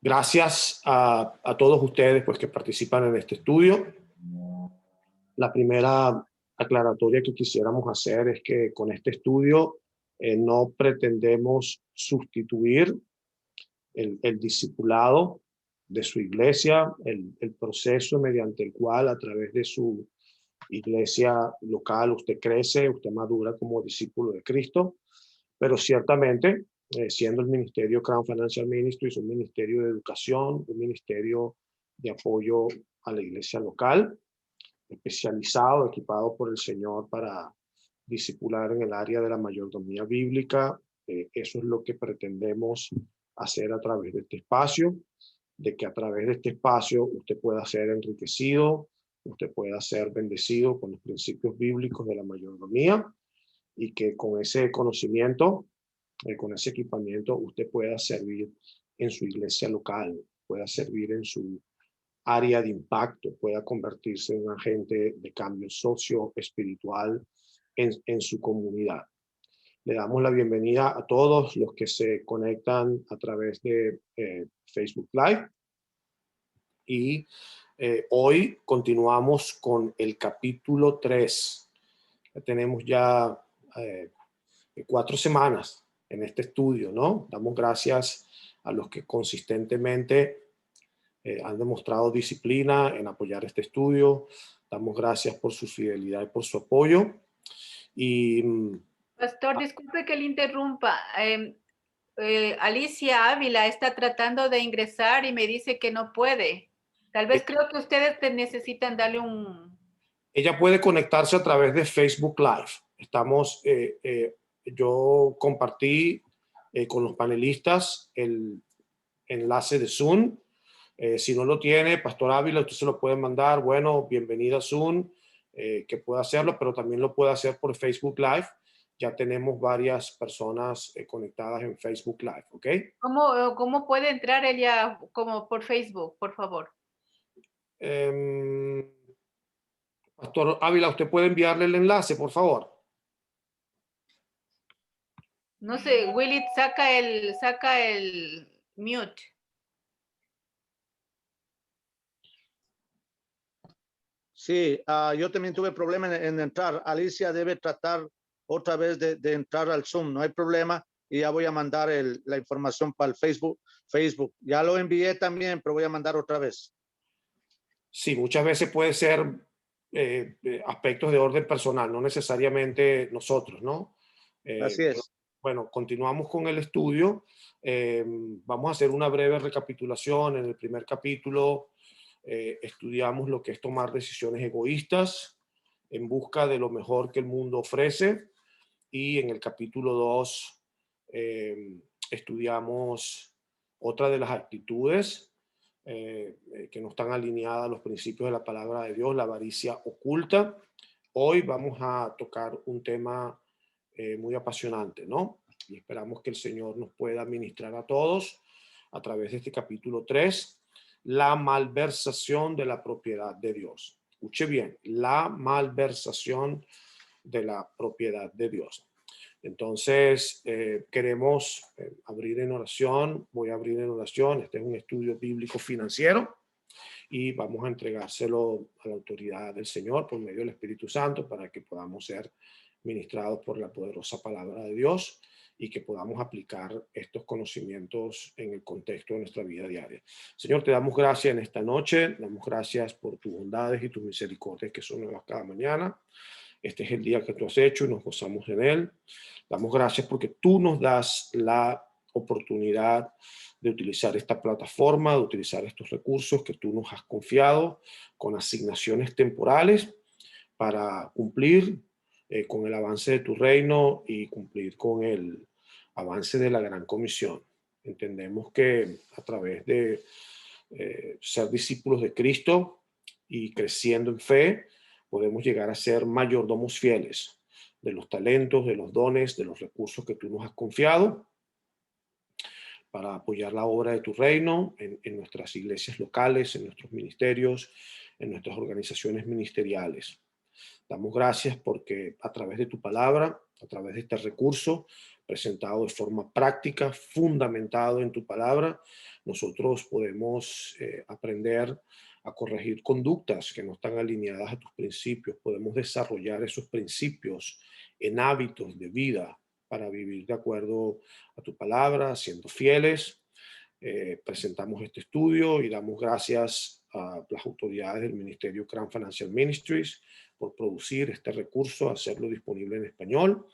Gracias a todos ustedes pues, que participan en este estudio. La primera aclaratoria que quisiéramos hacer es que con este estudio no pretendemos sustituir el discipulado de su iglesia, el proceso mediante el cual a través de su iglesia local usted crece, usted madura como discípulo de Cristo, pero ciertamente siendo el ministerio Crown Financial Ministries un ministerio de educación, un ministerio de apoyo a la iglesia local, especializado, equipado por el Señor para discipular en el área de la mayordomía bíblica. Eso es lo que pretendemos hacer a través de este espacio, de que a través de este espacio usted pueda ser enriquecido, usted pueda ser bendecido con los principios bíblicos de la mayordomía y que con ese conocimiento, con ese equipamiento, usted pueda servir en su iglesia local, pueda servir en su área de impacto, pueda convertirse en un agente de cambio socio-espiritual en su comunidad. Le damos la bienvenida a todos los que se conectan a través de Facebook Live. Y hoy continuamos con el capítulo 3. Tenemos ya 4 semanas en este estudio, ¿no? Damos gracias a los que consistentemente han demostrado disciplina en apoyar este estudio. Damos gracias por su fidelidad y por su apoyo. Y, Pastor, disculpe que le interrumpa. Alicia Ávila está tratando de ingresar y me dice que no puede. Tal vez creo que ustedes necesitan darle un... Ella puede conectarse a través de Facebook Live. Estamos, yo compartí con los panelistas el enlace de Zoom. Si no lo tiene, Pastor Ávila, usted se lo puede mandar. Bueno, bienvenida a Zoom, que pueda hacerlo, pero también lo puede hacer por Facebook Live. Ya tenemos varias personas conectadas en Facebook Live, ¿ok? ¿Cómo puede entrar ella como por Facebook, por favor? Pastor Ávila, ¿usted puede enviarle el enlace, por favor? No sé, Willy, saca el mute. Sí, yo también tuve problema en entrar. Alicia debe tratar otra vez de entrar al Zoom. No hay problema y ya voy a mandar la información para el Facebook. Ya lo envié también, pero voy a mandar otra vez. Sí, muchas veces puede ser aspectos de orden personal, no necesariamente nosotros, ¿no? Así es. Pero, bueno, continuamos con el estudio. Vamos a hacer una breve recapitulación. En el primer capítulo estudiamos lo que es tomar decisiones egoístas en busca de lo mejor que el mundo ofrece. Y en el capítulo 2 estudiamos otra de las actitudes que no están alineadas a los principios de la palabra de Dios, la avaricia oculta. Hoy vamos a tocar un tema muy apasionante, ¿no? Y esperamos que el Señor nos pueda ministrar a todos a través de este capítulo 3, la malversación de la propiedad de Dios. Escuche bien, la malversación de la propiedad de Dios. Entonces, queremos abrir en oración, voy a abrir en oración, este es un estudio bíblico financiero y vamos a entregárselo a la autoridad del Señor por medio del Espíritu Santo para que podamos ser ministrados por la poderosa palabra de Dios y que podamos aplicar estos conocimientos en el contexto de nuestra vida diaria. Señor, te damos gracias en esta noche, damos gracias por tus bondades y tus misericordias que son nuevas cada mañana. Este es el día que tú has hecho y nos gozamos en él. Damos gracias porque tú nos das la oportunidad de utilizar esta plataforma, de utilizar estos recursos que tú nos has confiado con asignaciones temporales para cumplir con el avance de tu reino y cumplir con el avance de la gran comisión. Entendemos que a través de ser discípulos de Cristo y creciendo en fe, podemos llegar a ser mayordomos fieles de los talentos, de los dones, de los recursos que tú nos has confiado para apoyar la obra de tu reino en nuestras iglesias locales, en nuestros ministerios, en nuestras organizaciones ministeriales. Damos gracias porque a través de tu palabra A través de este recurso, presentado de forma práctica, fundamentado en tu palabra, nosotros podemos aprender a corregir conductas que no están alineadas a tus principios. Podemos desarrollar esos principios en hábitos de vida para vivir de acuerdo a tu palabra, siendo fieles. Presentamos este estudio y damos gracias a las autoridades del Ministerio Crown Financial Ministries por producir este recurso, hacerlo disponible en español.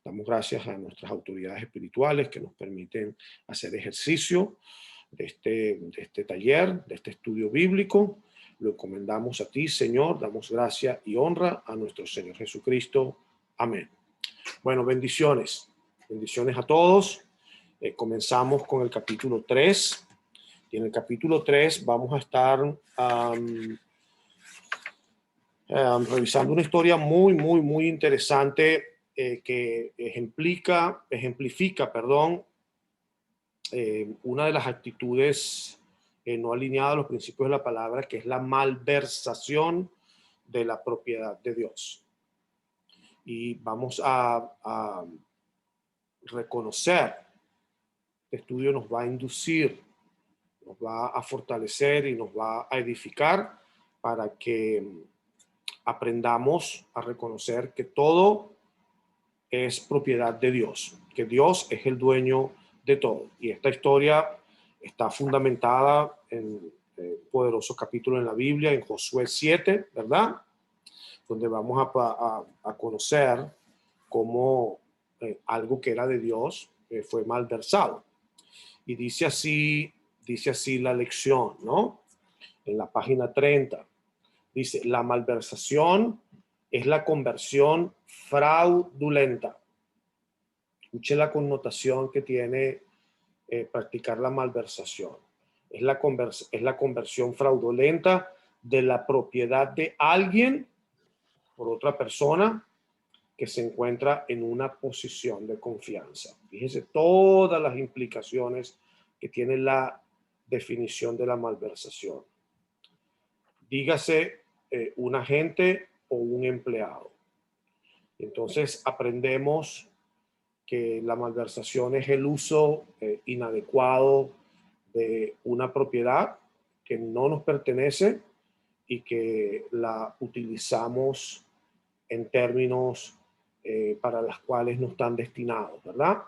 Damos gracias a nuestras autoridades espirituales que nos permiten hacer ejercicio de este taller, de este estudio bíblico. Lo encomendamos a ti, Señor. Damos gracia y honra a nuestro Señor Jesucristo. Amén. Bueno, bendiciones. Bendiciones a todos. Comenzamos con el capítulo 3. Y en el capítulo 3 vamos a estar revisando una historia muy interesante que ejemplifica, una de las actitudes no alineadas a los principios de la palabra, que es la malversación de la propiedad de Dios. Y vamos a reconocer, este estudio nos va a inducir, nos va a fortalecer y nos va a edificar para que aprendamos a reconocer que todo es propiedad de Dios, que Dios es el dueño de todo. Y esta historia está fundamentada en un poderoso capítulo en la Biblia, en Josué 7, ¿verdad? Donde vamos a conocer cómo algo que era de Dios fue malversado. Y dice así la lección, ¿no? En la página 30. Dice, la malversación es la conversión fraudulenta. Escuche la connotación que tiene practicar la malversación. Es la conversión fraudulenta de la propiedad de alguien por otra persona que se encuentra en una posición de confianza. Fíjese todas las implicaciones que tiene la definición de la malversación. Dígase un agente o un empleado. Entonces aprendemos que la malversación es el uso inadecuado de una propiedad que no nos pertenece y que la utilizamos en términos para las cuales no están destinados, ¿verdad?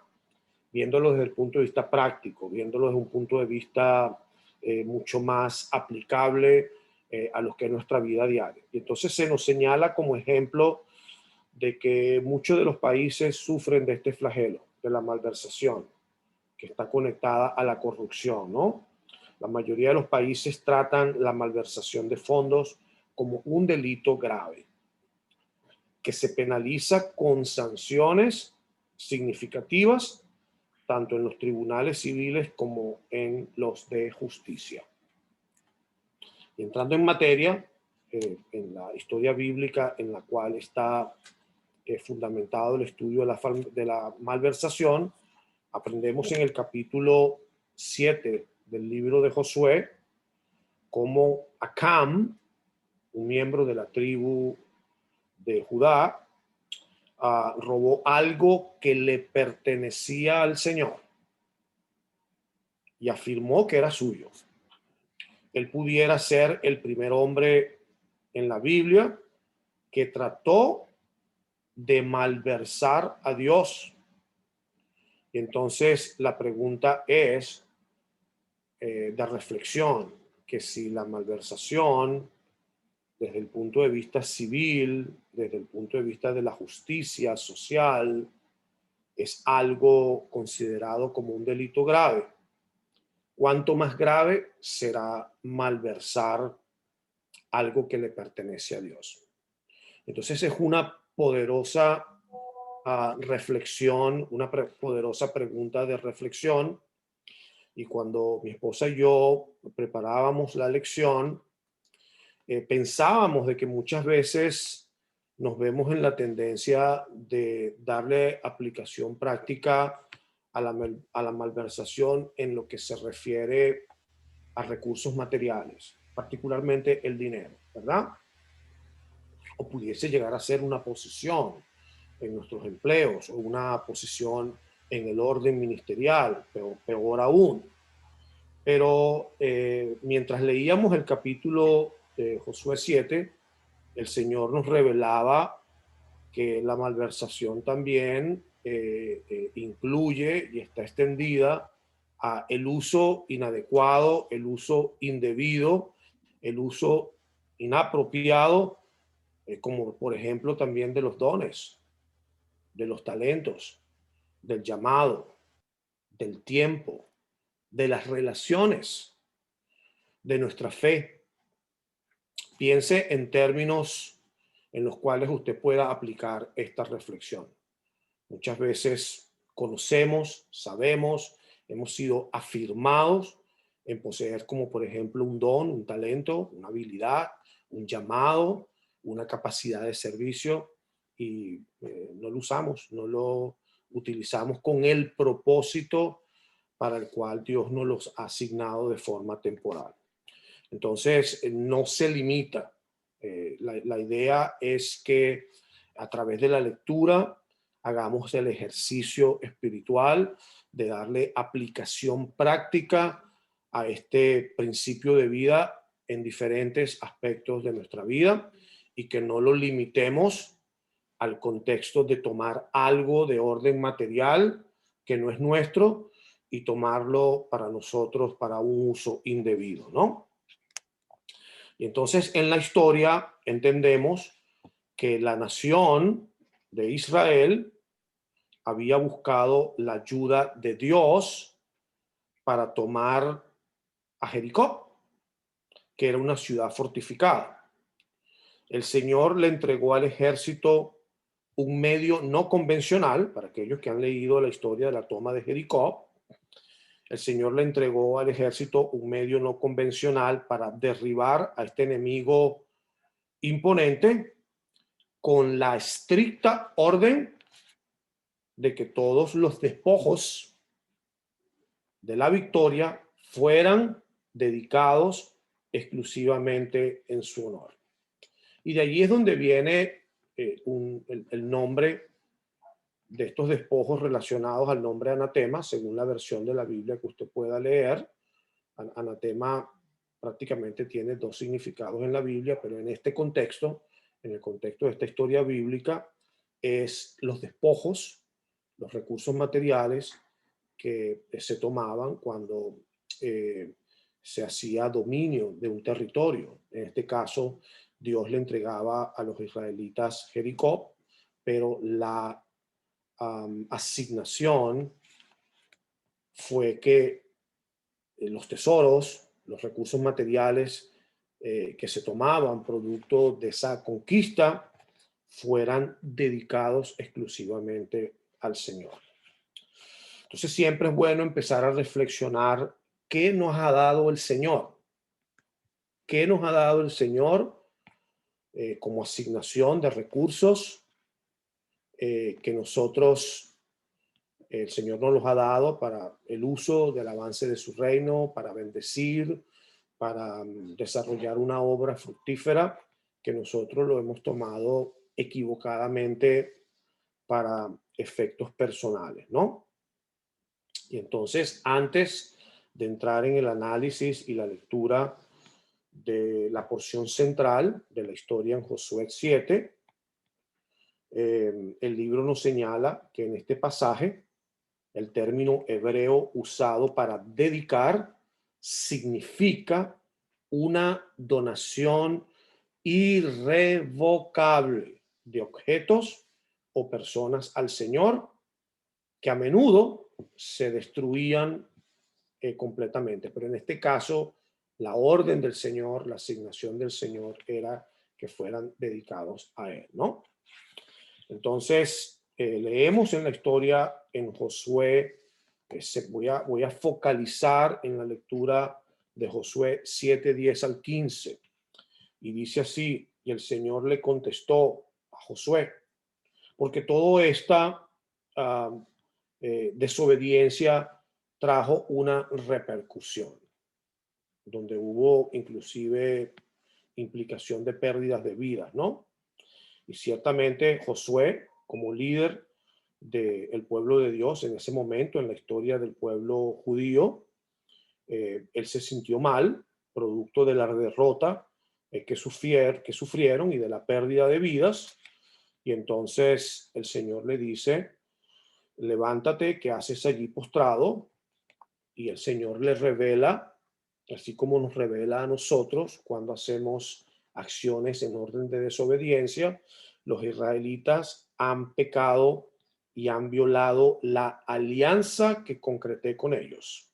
Viéndolo desde el punto de vista práctico, viéndolo desde un punto de vista mucho más aplicable a lo que es nuestra vida diaria. Y entonces se nos señala como ejemplo de que muchos de los países sufren de este flagelo, de la malversación, que está conectada a la corrupción, ¿no? La mayoría de los países tratan la malversación de fondos como un delito grave, que se penaliza con sanciones significativas, tanto en los tribunales civiles como en los de justicia. Y entrando en materia, en la historia bíblica en la cual está fundamentado el estudio de la malversación, aprendemos en el capítulo 7 del libro de Josué cómo Acán, un miembro de la tribu de Judá, robó algo que le pertenecía al Señor y afirmó que era suyo. Él pudiera ser el primer hombre en la Biblia que trató de malversar a Dios. Y entonces la pregunta es de reflexión, que si la malversación desde el punto de vista civil, desde el punto de vista de la justicia social, es algo considerado como un delito grave. ¿Cuánto más grave será malversar algo que le pertenece a Dios? Entonces es una poderosa reflexión, una poderosa pregunta de reflexión. Y cuando mi esposa y yo preparábamos la lección, pensábamos de que muchas veces nos vemos en la tendencia de darle aplicación práctica a la malversación en lo que se refiere a recursos materiales, particularmente el dinero, ¿verdad? O pudiese llegar a ser una posición en nuestros empleos o una posición en el orden ministerial, peor aún. Pero mientras leíamos el capítulo de Josué 7, el Señor nos revelaba que la malversación también incluye y está extendida a el uso inadecuado, el uso indebido, el uso inapropiado, como por ejemplo también de los dones, de los talentos, del llamado, del tiempo, de las relaciones, de nuestra fe. Piense en términos en los cuales usted pueda aplicar esta reflexión. Muchas veces conocemos, sabemos, hemos sido afirmados en poseer como por ejemplo un don, un talento, una habilidad, un llamado, una capacidad de servicio y no lo usamos, no lo utilizamos con el propósito para el cual Dios nos los ha asignado de forma temporal. Entonces, no se limita. La idea es que a través de la lectura hagamos el ejercicio espiritual de darle aplicación práctica a este principio de vida en diferentes aspectos de nuestra vida y que no lo limitemos al contexto de tomar algo de orden material que no es nuestro y tomarlo para nosotros para un uso indebido, ¿no? Y entonces en la historia entendemos que la nación de Israel había buscado la ayuda de Dios para tomar a Jericó, que era una ciudad fortificada. El Señor le entregó al ejército un medio no convencional, para aquellos que han leído la historia de la toma de Jericó. El Señor le entregó al ejército un medio no convencional para derribar a este enemigo imponente, con la estricta orden de que todos los despojos de la victoria fueran dedicados exclusivamente en su honor. Y de allí es donde viene el nombre de estos despojos relacionados al nombre anatema, según la versión de la Biblia que usted pueda leer. Anatema prácticamente tiene dos significados en la Biblia, pero en este contexto, en el contexto de esta historia bíblica, es los despojos, los recursos materiales que se tomaban cuando se hacía dominio de un territorio. En este caso, Dios le entregaba a los israelitas Jericó, pero la asignación fue que los tesoros, los recursos materiales que se tomaban producto de esa conquista fueran dedicados exclusivamente al Señor. Entonces siempre es bueno empezar a reflexionar qué nos ha dado el Señor. ¿Qué nos ha dado el Señor como asignación de recursos que nosotros, el Señor nos los ha dado para el uso del avance de su reino, para bendecir, para desarrollar una obra fructífera, que nosotros lo hemos tomado equivocadamente para efectos personales, ¿no? Y entonces, antes de entrar en el análisis y la lectura de la porción central de la historia en Josué 7, el libro nos señala que en este pasaje el término hebreo usado para dedicar significa una donación irrevocable de objetos o personas al Señor que a menudo se destruían completamente. Pero en este caso, la orden del Señor, la asignación del Señor era que fueran dedicados a Él, ¿no? Entonces, leemos en la historia en Josué, voy a focalizar en la lectura de Josué 7, 10 al 15. Y dice así, y el Señor le contestó a Josué, porque toda esta desobediencia trajo una repercusión, donde hubo inclusive implicación de pérdidas de vidas, ¿no? Y ciertamente Josué como líder del pueblo de Dios en ese momento, en la historia del pueblo judío. Él se sintió mal, producto de la derrota que sufrieron y de la pérdida de vidas. Y entonces el Señor le dice, levántate, ¿qué haces allí postrado? Y el Señor le revela, así como nos revela a nosotros cuando hacemos acciones en orden de desobediencia, los israelitas han pecado y han violado la alianza que concreté con ellos.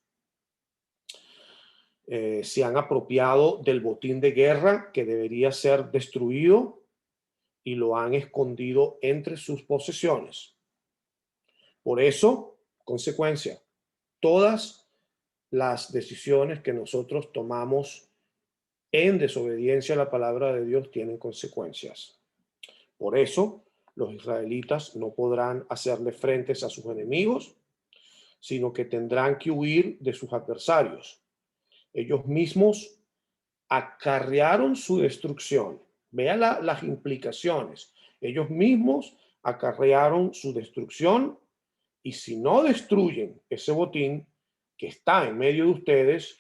Se han apropiado del botín de guerra que debería ser destruido y lo han escondido entre sus posesiones. Por eso, consecuencia, todas las decisiones que nosotros tomamos en desobediencia a la palabra de Dios tienen consecuencias. Por eso, los israelitas no podrán hacerle frente a sus enemigos, sino que tendrán que huir de sus adversarios. Ellos mismos acarrearon su destrucción. Vean las implicaciones. Ellos mismos acarrearon su destrucción, y si no destruyen ese botín que está en medio de ustedes,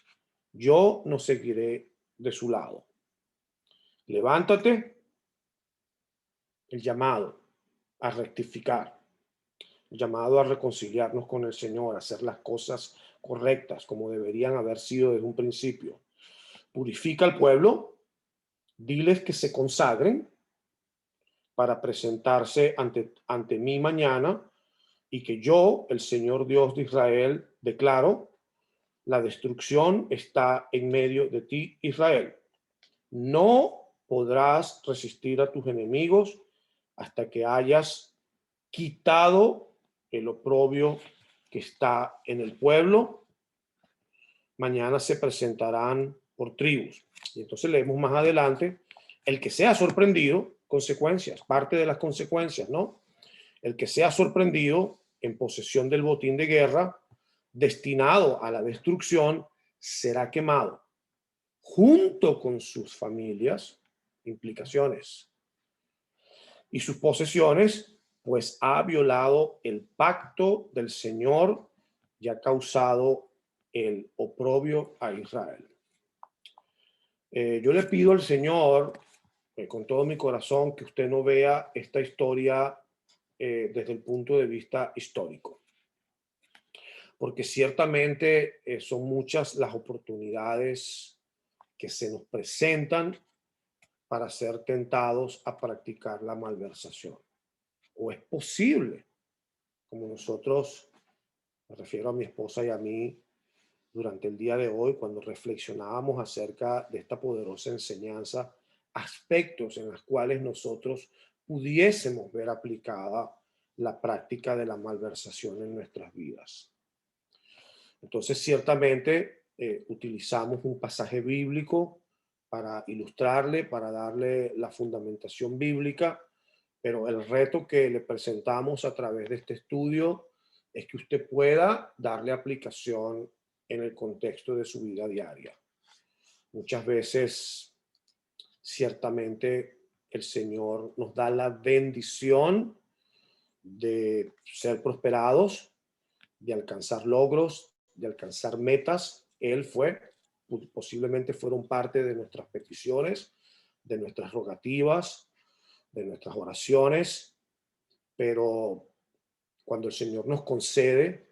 yo no seguiré de su lado. Levántate, el llamado a rectificar, el llamado a reconciliarnos con el Señor, a hacer las cosas correctas como deberían haber sido desde un principio. Purifica al pueblo, diles que se consagren para presentarse ante mí mañana, y que yo, el Señor Dios de Israel, declaro: la destrucción está en medio de ti, Israel. No podrás resistir a tus enemigos hasta que hayas quitado el oprobio que está en el pueblo. Mañana se presentarán por tribus. Y entonces leemos más adelante: el que sea sorprendido, consecuencias, parte de las consecuencias, ¿no? El que sea sorprendido en posesión del botín de guerra, destinado a la destrucción, será quemado junto con sus familias, implicaciones, y sus posesiones, pues ha violado el pacto del Señor y ha causado el oprobio a Israel. Yo le pido al Señor, con todo mi corazón, que usted no vea esta historia desde el punto de vista histórico, porque ciertamente son muchas las oportunidades que se nos presentan para ser tentados a practicar la malversación. O es posible, como nosotros, me refiero a mi esposa y a mí, durante el día de hoy, cuando reflexionábamos acerca de esta poderosa enseñanza, aspectos en los cuales nosotros pudiésemos ver aplicada la práctica de la malversación en nuestras vidas. Entonces, ciertamente, utilizamos un pasaje bíblico para ilustrarle, para darle la fundamentación bíblica, pero el reto que le presentamos a través de este estudio es que usted pueda darle aplicación en el contexto de su vida diaria. Muchas veces, ciertamente, el Señor nos da la bendición de ser prosperados, de alcanzar logros, de alcanzar metas. Posiblemente fueron parte de nuestras peticiones, de nuestras rogativas, de nuestras oraciones, pero cuando el Señor nos concede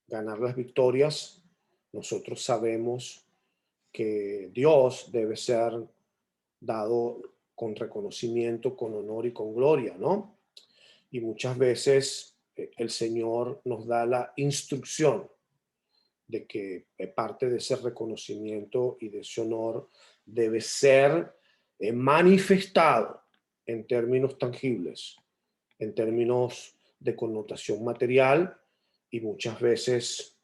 ganar las victorias, nosotros sabemos que Dios debe ser dado con reconocimiento, con honor y con gloria, ¿no? Y muchas veces el Señor nos da la instrucción de que parte de ese reconocimiento y de ese honor debe ser manifestado en términos tangibles, en términos de connotación material, y muchas veces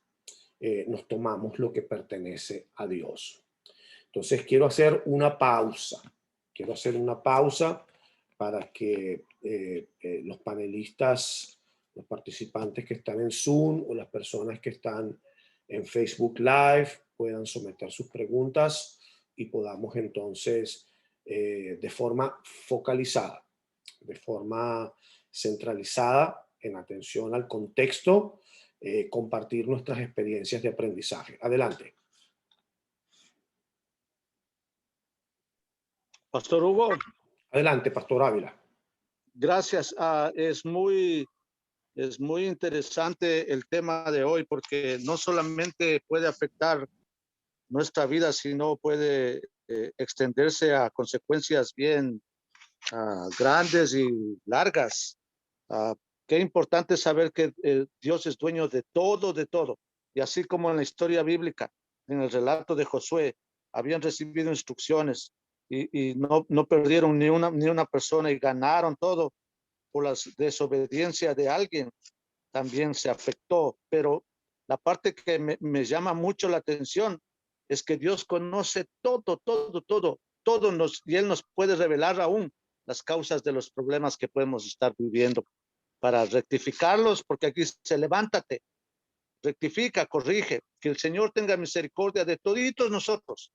nos tomamos lo que pertenece a Dios. Entonces quiero hacer una pausa. Quiero hacer una pausa para que los panelistas, los participantes que están en Zoom o las personas que están en Facebook Live puedan someter sus preguntas y podamos entonces de forma focalizada, de forma centralizada en atención al contexto, compartir nuestras experiencias de aprendizaje. Adelante. Pastor Hugo, Adelante, Pastor Ávila. gracias. Es muy interesante el tema de hoy porque no solamente puede afectar nuestra vida, sino puede extenderse a consecuencias bien grandes y largas. Qué importante saber que Dios es dueño de todo, de todo. Y así como en la historia bíblica, en el relato de Josué, habían recibido instrucciones y no perdieron ni una persona y ganaron todo por la desobediencia de alguien, también se afectó. Pero la parte que me llama mucho la atención es que Dios conoce todo, todo, todo, todo y Él nos puede revelar aún las causas de los problemas que podemos estar viviendo para rectificarlos, porque aquí dice, levántate, rectifica, corrige, que el Señor tenga misericordia de toditos nosotros,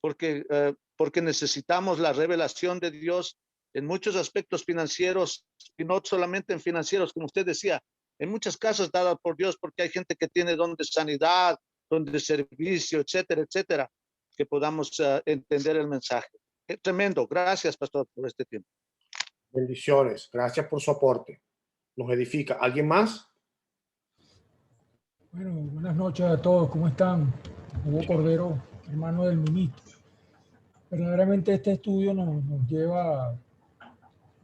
porque necesitamos la revelación de Dios en muchos aspectos financieros y no solamente en financieros, como usted decía, en muchas casas dadas por Dios, porque hay gente que tiene don de sanidad, don de servicio, etcétera, etcétera, que podamos entender el mensaje. Tremendo. Gracias, pastor, por este tiempo. Bendiciones. Gracias por su aporte. Nos edifica. ¿Alguien más? Bueno, buenas noches a todos. ¿Cómo están? Hugo Cordero, hermano del ministro. Verdaderamente este estudio nos lleva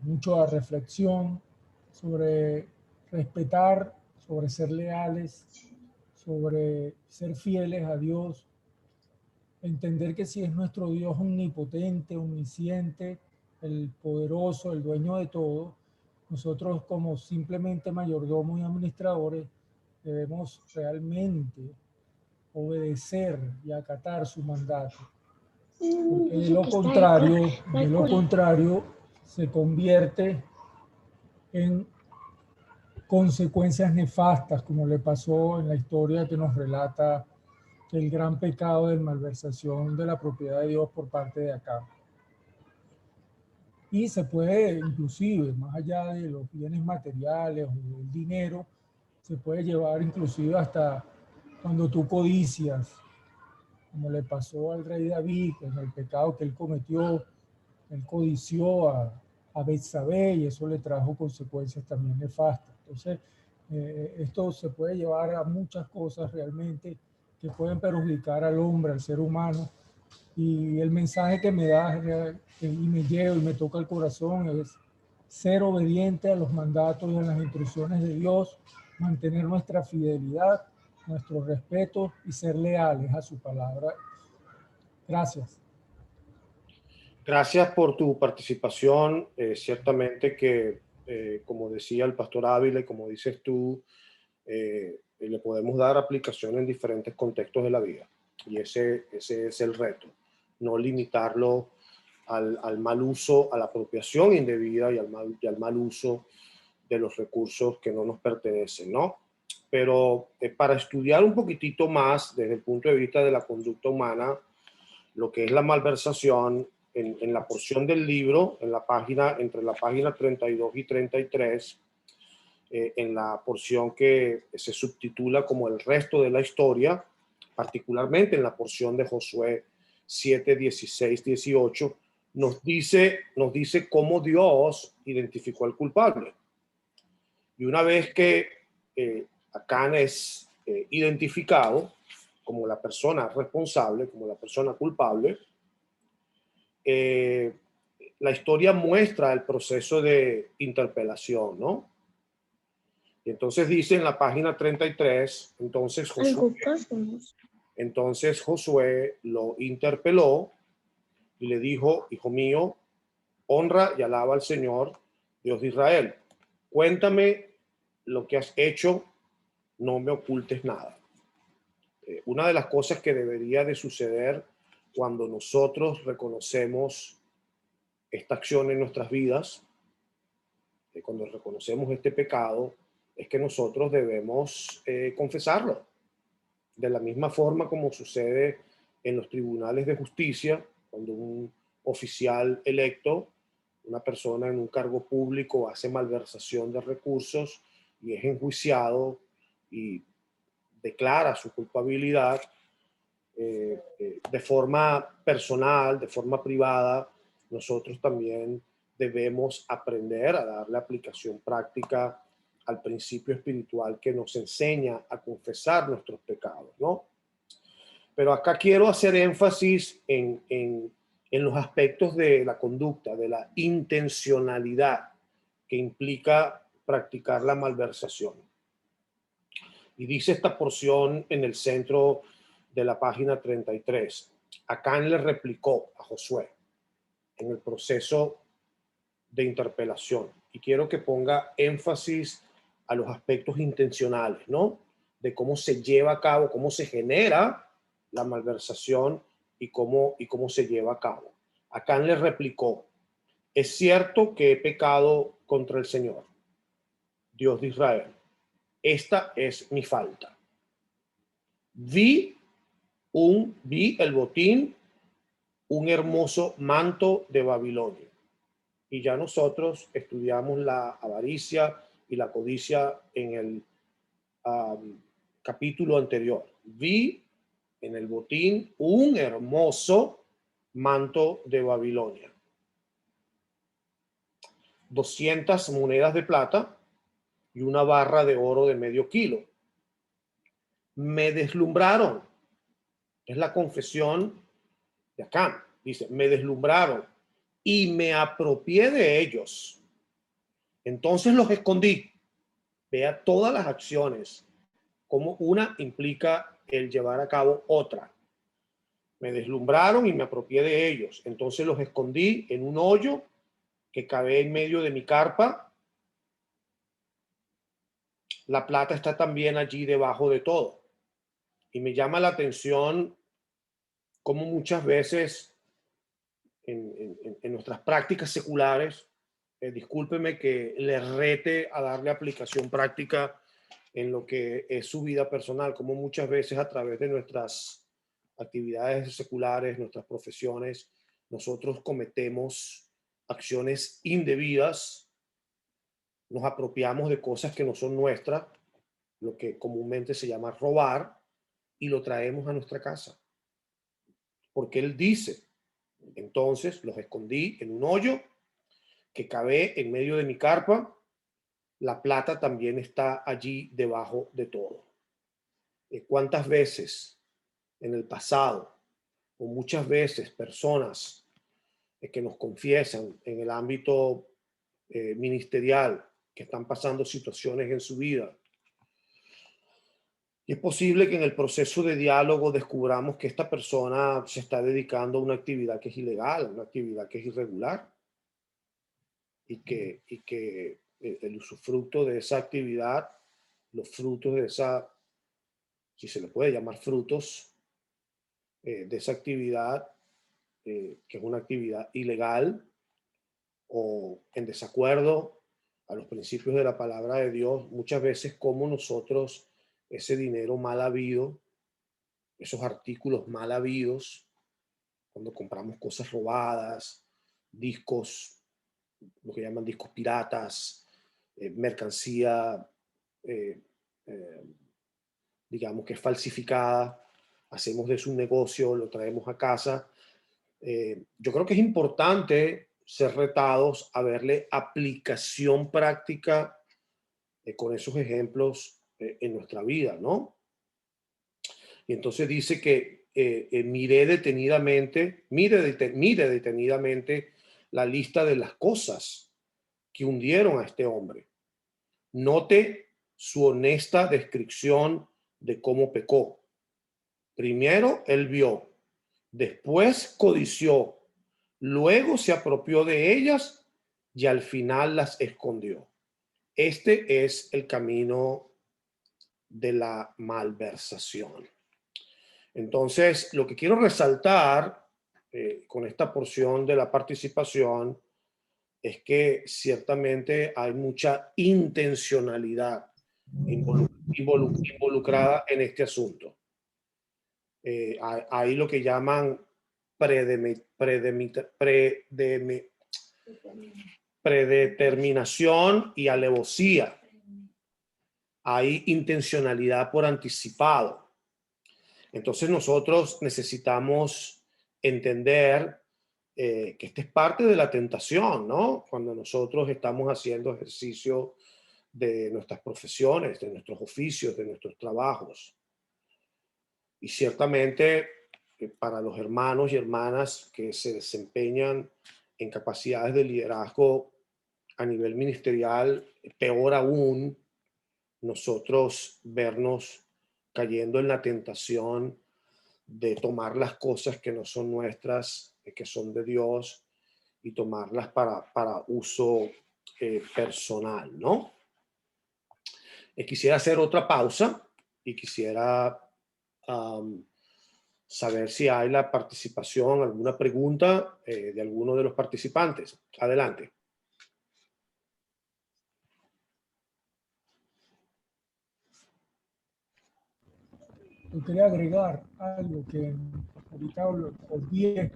mucho a reflexión sobre respetar, sobre ser leales, sobre ser fieles a Dios, entender que si es nuestro Dios omnipotente, omnisciente, el poderoso, el dueño de todo, nosotros como simplemente mayordomos y administradores debemos realmente obedecer y acatar su mandato. Porque de lo contrario se convierte en consecuencias nefastas, como le pasó en la historia que nos relata el gran pecado de malversación de la propiedad de Dios por parte de Acab. Y se puede, inclusive, más allá de los bienes materiales o del dinero, se puede llevar inclusive hasta cuando tú codicias, como le pasó al rey David, en el pecado que él cometió, él codició a Betsabé y eso le trajo consecuencias también nefastas. Entonces, esto se puede llevar a muchas cosas realmente que pueden perjudicar al hombre, al ser humano. Y el mensaje que me da y me lleva y me toca el corazón es ser obediente a los mandatos y a las instrucciones de Dios, mantener nuestra fidelidad, nuestro respeto y ser leales a su palabra. Gracias. Gracias por tu participación. Ciertamente que, como decía el pastor Ávila y como dices tú, le podemos dar aplicación en diferentes contextos de la vida. Y ese es el reto. No limitarlo al mal uso, a la apropiación indebida y al mal uso de los recursos que no nos pertenecen, ¿no? Pero para estudiar un poquitito más desde el punto de vista de la conducta humana, lo que es la malversación, en la porción del libro, entre la página 32 y 33, en la porción que se subtitula como el resto de la historia, particularmente en la porción de Josué 7, 16, 18, nos dice cómo Dios identificó al culpable. Y una vez que Acán es identificado como la persona responsable, como la persona culpable, la historia muestra el proceso de interpelación, ¿no? Y entonces dice en la página 33, entonces Josué lo interpeló y le dijo: hijo mío, honra y alaba al Señor, Dios de Israel. Cuéntame lo que has hecho, no me ocultes nada. Una de las cosas que debería de suceder cuando nosotros reconocemos esta acción en nuestras vidas, cuando reconocemos este pecado, es que nosotros debemos confesarlo. De la misma forma como sucede en los tribunales de justicia, cuando un oficial electo una persona en un cargo público hace malversación de recursos y es enjuiciado y declara su culpabilidad, de forma personal, de forma privada, nosotros también debemos aprender a darle aplicación práctica al principio espiritual que nos enseña a confesar nuestros pecados, ¿no? Pero acá quiero hacer énfasis en los aspectos de la conducta, de la intencionalidad que implica practicar la malversación. Y dice esta porción en el centro de la página 33. Acán le replicó a Josué en el proceso de interpelación. Y quiero que ponga énfasis a los aspectos intencionales, ¿no? De cómo se lleva a cabo, cómo se genera la malversación y cómo se lleva a cabo. Acán le replicó: es cierto que he pecado contra el Señor, Dios de Israel. Esta es mi falta. Vi el botín, un hermoso manto de Babilonia. Y ya nosotros estudiamos la avaricia y la codicia en el capítulo anterior. Vi en el botín un hermoso manto de Babilonia. 200 monedas de plata y una barra de oro de medio kilo. Me deslumbraron. Es la confesión de Acán. Dice, me deslumbraron y me apropié de ellos. Entonces los escondí. Vea todas las acciones, como una implica el llevar a cabo otra. Me deslumbraron y me apropié de ellos. Entonces los escondí en un hoyo que cavé en medio de mi carpa. La plata está también allí debajo de todo. Y me llama la atención cómo muchas veces en nuestras prácticas seculares, discúlpeme que le rete a darle aplicación práctica en lo que es su vida personal, como muchas veces a través de nuestras actividades seculares, nuestras profesiones, nosotros cometemos acciones indebidas, nos apropiamos de cosas que no son nuestras, lo que comúnmente se llama robar, y lo traemos a nuestra casa. Porque él dice, entonces los escondí en un hoyo que cavé en medio de mi carpa, la plata también está allí debajo de todo. ¿Cuántas veces en el pasado, o muchas veces personas que nos confiesan en el ámbito ministerial que están pasando situaciones en su vida? Y es posible que en el proceso de diálogo descubramos que esta persona se está dedicando a una actividad que es ilegal, una actividad que es irregular, y que el usufructo de esa actividad, los frutos de esa, si se le puede llamar frutos, de esa actividad, que es una actividad ilegal o en desacuerdo a los principios de la palabra de Dios, muchas veces como nosotros ese dinero mal habido, esos artículos mal habidos, cuando compramos cosas robadas, discos, lo que llaman discos piratas, mercancía, digamos que es falsificada, hacemos de eso un negocio, lo traemos a casa. Yo creo que es importante ser retados a verle aplicación práctica con esos ejemplos en nuestra vida, ¿no? Y entonces dice que mire detenidamente la lista de las cosas que hundieron a este hombre. Note su honesta descripción de cómo pecó. Primero él vio, después codició, luego se apropió de ellas y al final las escondió. Este es el camino de la malversación. Entonces, lo que quiero resaltar con esta porción de la participación es que ciertamente hay mucha intencionalidad involucrada en este asunto. Hay lo que llaman predeterminación y alevosía. Hay intencionalidad por anticipado. Entonces nosotros necesitamos entender que esta es parte de la tentación, ¿no? Cuando nosotros estamos haciendo ejercicio de nuestras profesiones, de nuestros oficios, de nuestros trabajos. Y ciertamente para los hermanos y hermanas que se desempeñan en capacidades de liderazgo a nivel ministerial, peor aún, nosotros vernos cayendo en la tentación de tomar las cosas que no son nuestras, que son de Dios, y tomarlas para uso personal, ¿no? Quisiera hacer otra pausa y quisiera saber si hay la participación, alguna pregunta de alguno de los participantes. Adelante. Yo quería agregar algo que ahorita olvidé,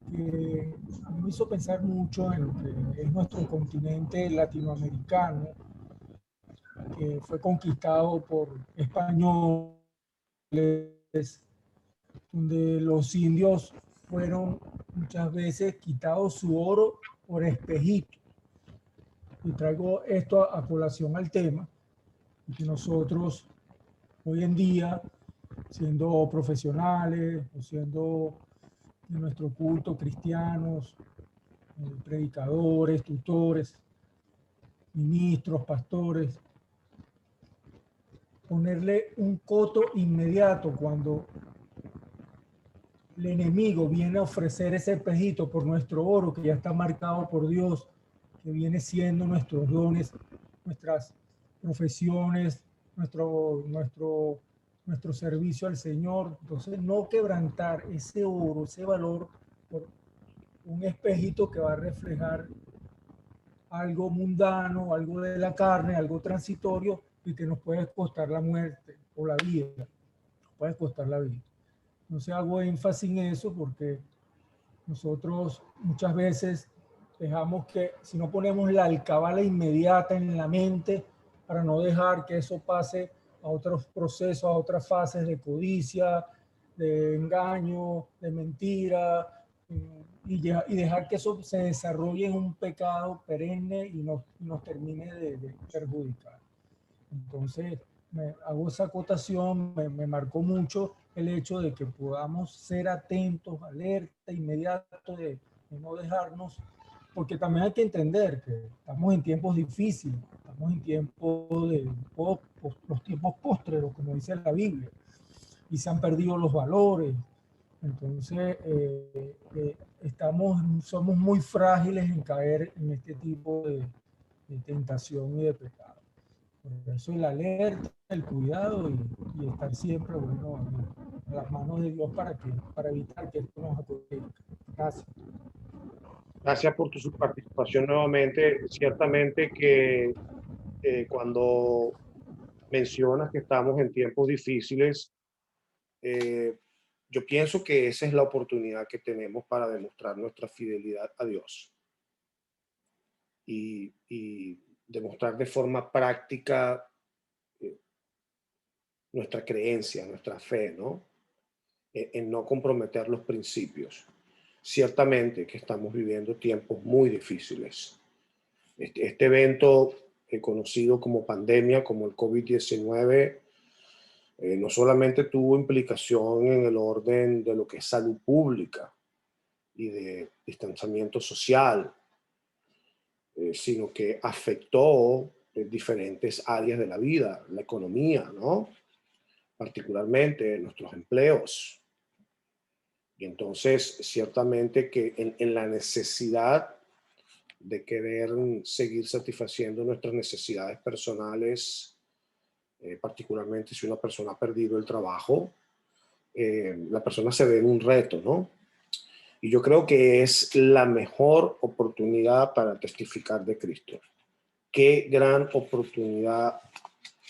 que a mí me hizo pensar mucho en lo que es nuestro continente latinoamericano, que fue conquistado por españoles, donde los indios fueron muchas veces quitados su oro por espejitos. Y traigo esto a colación al tema, y que nosotros hoy en día, siendo profesionales o siendo de nuestro culto cristianos, predicadores, tutores, ministros, pastores, ponerle un coto inmediato cuando el enemigo viene a ofrecer ese espejito por nuestro oro que ya está marcado por Dios, que viene siendo nuestros dones, nuestras profesiones, nuestro servicio al Señor. Entonces, no quebrantar ese oro, ese valor por un espejito que va a reflejar algo mundano, algo de la carne, algo transitorio y que nos puede costar la muerte o la vida. Nos puede costar la vida. Entonces hago énfasis en eso porque nosotros muchas veces dejamos que, si no ponemos la alcabala inmediata en la mente para no dejar que eso pase a otros procesos, a otras fases de codicia, de engaño, de mentira, y dejar que eso se desarrolle en un pecado perenne y nos termine de perjudicar. Entonces, hago esa acotación, me marcó mucho el hecho de que podamos ser atentos, alerta, inmediato, de no dejarnos, porque también hay que entender que estamos en tiempos difíciles, estamos en tiempos de los tiempos póstreros, como dice la Biblia, y se han perdido los valores. Entonces, somos muy frágiles en caer en este tipo de tentación y de pecado. Por eso el alerta, el cuidado y estar siempre, bueno, en las manos de Dios para evitar que esto nos acontezca. Gracias. Gracias por tu participación nuevamente. Ciertamente que cuando mencionas que estamos en tiempos difíciles, yo pienso que esa es la oportunidad que tenemos para demostrar nuestra fidelidad a Dios y demostrar de forma práctica nuestra creencia, nuestra fe, ¿no? En no comprometer los principios. Ciertamente que estamos viviendo tiempos muy difíciles. Este evento conocido como pandemia, como el COVID-19, no solamente tuvo implicación en el orden de lo que es salud pública y de distanciamiento social, sino que afectó diferentes áreas de la vida, la economía, ¿no? Particularmente nuestros empleos. Y entonces, ciertamente que en la necesidad de querer seguir satisfaciendo nuestras necesidades personales, particularmente si una persona ha perdido el trabajo, la persona se ve en un reto, ¿no? Y yo creo que es la mejor oportunidad para testificar de Cristo. Qué gran oportunidad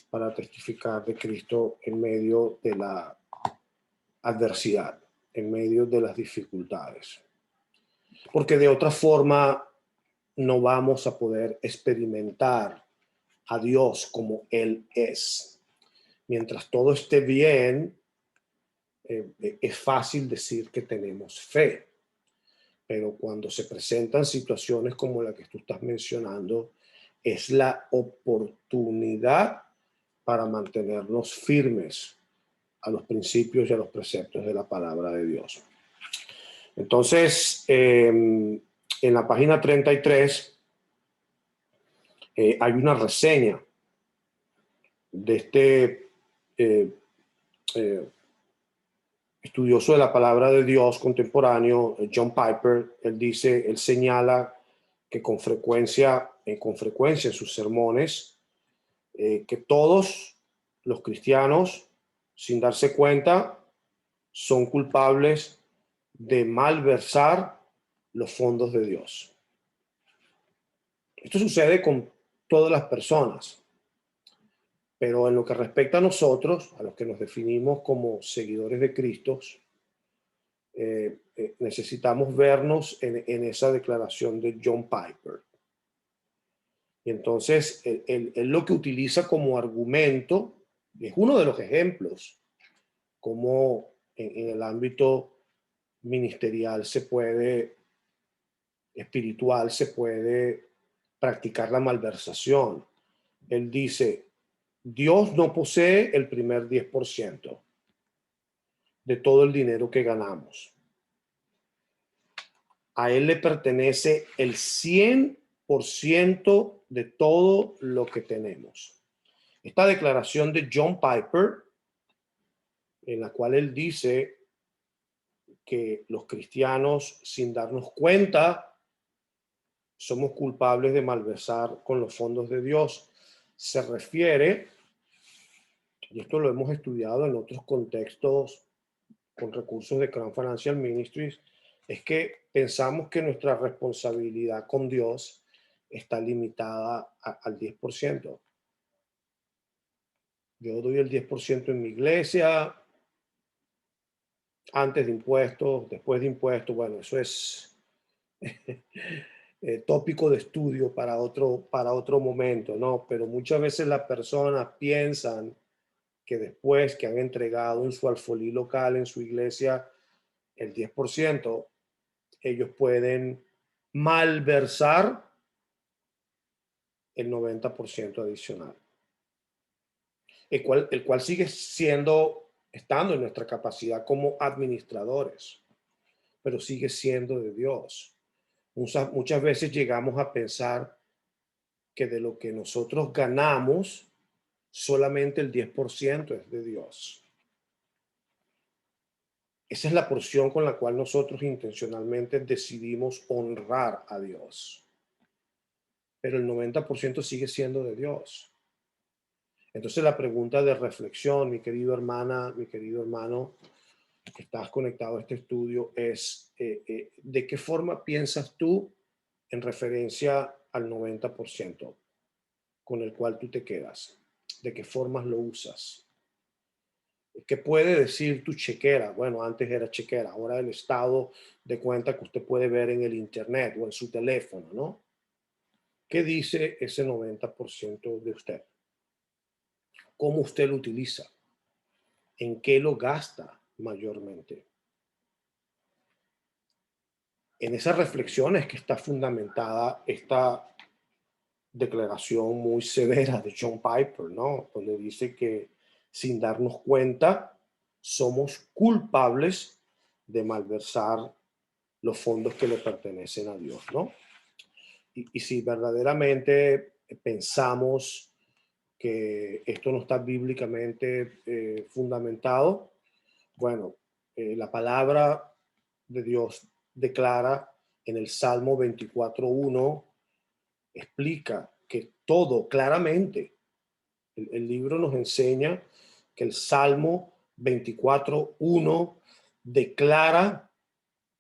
para testificar de Cristo en medio de la adversidad, en medio de las dificultades. Porque de otra forma no vamos a poder experimentar a Dios como Él es. Mientras todo esté bien, es fácil decir que tenemos fe. Pero cuando se presentan situaciones como la que tú estás mencionando, es la oportunidad para mantenernos firmes a los principios y a los preceptos de la palabra de Dios. Entonces, en la página 33 hay una reseña de este estudioso de la palabra de Dios contemporáneo, John Piper. Él señala que con frecuencia en sus sermones, que todos los cristianos, sin darse cuenta, son culpables de malversar los fondos de Dios. Esto sucede con todas las personas, pero en lo que respecta a nosotros, a los que nos definimos como seguidores de Cristo, necesitamos vernos en esa declaración de John Piper. Y entonces, él lo que utiliza como argumento, es uno de los ejemplos, como en el ámbito ministerial espiritual se puede practicar la malversación. Él dice, Dios no posee el primer 10% de todo el dinero que ganamos. A Él le pertenece el 100% de todo lo que tenemos. Esta declaración de John Piper, en la cual él dice que los cristianos, sin darnos cuenta, somos culpables de malversar con los fondos de Dios, se refiere, y esto lo hemos estudiado en otros contextos con recursos de Crown Financial Ministries, es que pensamos que nuestra responsabilidad con Dios está limitada al 10%. Yo doy el 10% en mi iglesia, antes de impuestos, después de impuestos. Bueno, eso es tópico de estudio para otro momento, ¿no? Pero muchas veces las personas piensan que después que han entregado en su alfolí local, en su iglesia, el 10%, ellos pueden malversar el 90% adicional. El cual sigue estando en nuestra capacidad como administradores, pero sigue siendo de Dios. Muchas veces llegamos a pensar que de lo que nosotros ganamos, solamente el 10% es de Dios. Esa es la porción con la cual nosotros intencionalmente decidimos honrar a Dios. Pero el 90% sigue siendo de Dios. Entonces la pregunta de reflexión, mi querido hermana, mi querido hermano, que estás conectado a este estudio, es ¿de qué forma piensas tú en referencia al 90% con el cual tú te quedas? ¿De qué formas lo usas? ¿Qué puede decir tu chequera? Bueno, antes era chequera, ahora el estado de cuenta que usted puede ver en el internet o en su teléfono, ¿no? ¿Qué dice ese 90% de usted? ¿Cómo usted lo utiliza? ¿En qué lo gasta mayormente? En esas reflexiones que está fundamentada esta declaración muy severa de John Piper, ¿no? Donde dice que sin darnos cuenta somos culpables de malversar los fondos que le pertenecen a Dios, ¿no? Y si verdaderamente pensamos que esto no está bíblicamente fundamentado, bueno, la palabra de Dios declara en el Salmo 24:1, explica que todo claramente, el libro nos enseña que el Salmo 24:1 declara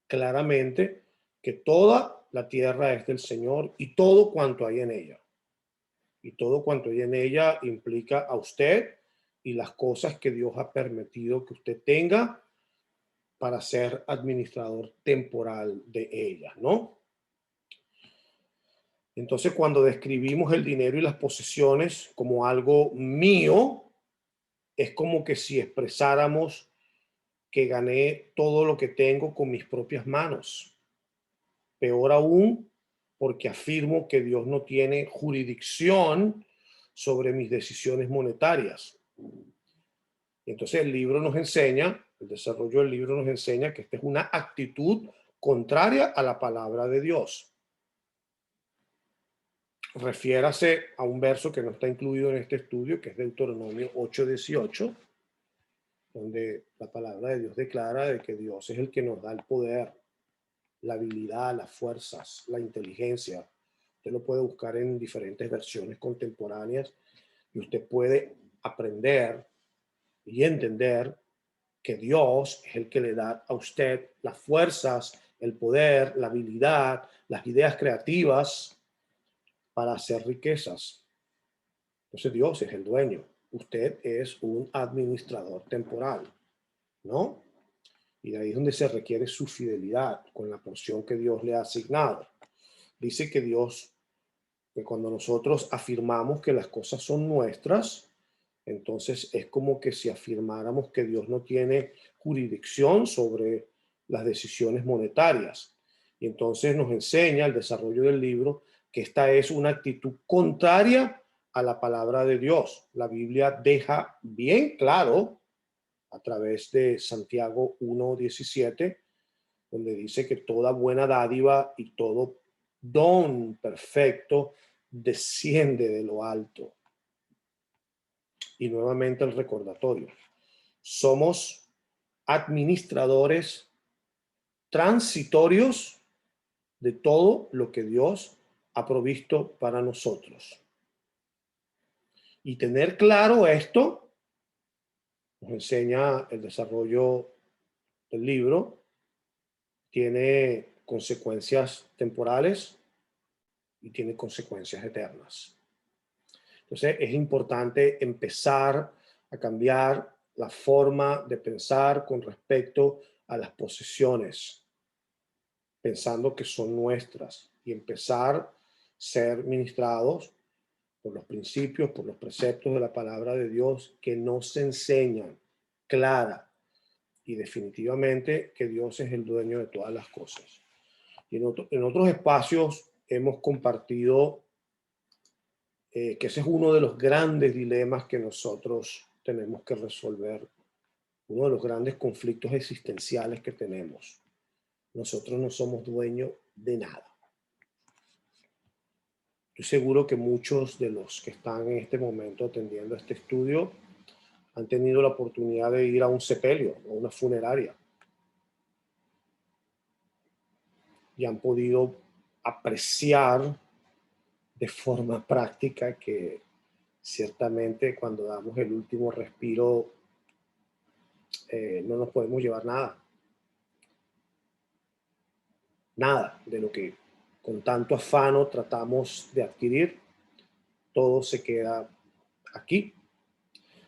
claramente que toda la tierra es del Señor y todo cuanto hay en ella. Y todo cuanto hay en ella implica a usted y las cosas que Dios ha permitido que usted tenga para ser administrador temporal de ella, ¿no? Entonces, cuando describimos el dinero y las posesiones como algo mío, es como que si expresáramos que gané todo lo que tengo con mis propias manos. Peor aún, porque afirmo que Dios no tiene jurisdicción sobre mis decisiones monetarias. Entonces el libro nos enseña, el desarrollo del libro nos enseña que esta es una actitud contraria a la palabra de Dios. Refiérase a un verso que no está incluido en este estudio, que es Deuteronomio 8:18, donde la palabra de Dios declara de que Dios es el que nos da el poder, la habilidad, las fuerzas, la inteligencia. Usted lo puede buscar en diferentes versiones contemporáneas y usted puede aprender y entender que Dios es el que le da a usted las fuerzas, el poder, la habilidad, las ideas creativas para hacer riquezas. Entonces Dios es el dueño. Usted es un administrador temporal, ¿no? Y de ahí es donde se requiere su fidelidad con la porción que Dios le ha asignado. Dice que Dios, que cuando nosotros afirmamos que las cosas son nuestras, entonces es como que si afirmáramos que Dios no tiene jurisdicción sobre las decisiones monetarias. Y entonces nos enseña el desarrollo del libro que esta es una actitud contraria a la palabra de Dios. La Biblia deja bien claro a través de Santiago 1:17, donde dice que toda buena dádiva y todo don perfecto desciende de lo alto. Y nuevamente el recordatorio. Somos administradores transitorios de todo lo que Dios ha provisto para nosotros. Y tener claro esto nos enseña el desarrollo del libro. Tiene consecuencias temporales y tiene consecuencias eternas. Entonces es importante empezar a cambiar la forma de pensar con respecto a las posesiones, pensando que son nuestras, y empezar a ser ministrados por los principios, por los preceptos de la palabra de Dios que nos enseñan clara y definitivamente que Dios es el dueño de todas las cosas. Y en otros espacios hemos compartido que ese es uno de los grandes dilemas que nosotros tenemos que resolver, uno de los grandes conflictos existenciales que tenemos. Nosotros no somos dueños de nada. Estoy seguro que muchos de los que están en este momento atendiendo este estudio han tenido la oportunidad de ir a un sepelio o una funeraria y han podido apreciar de forma práctica que ciertamente cuando damos el último respiro no nos podemos llevar nada de lo que con tanto afano tratamos de adquirir, todo se queda aquí.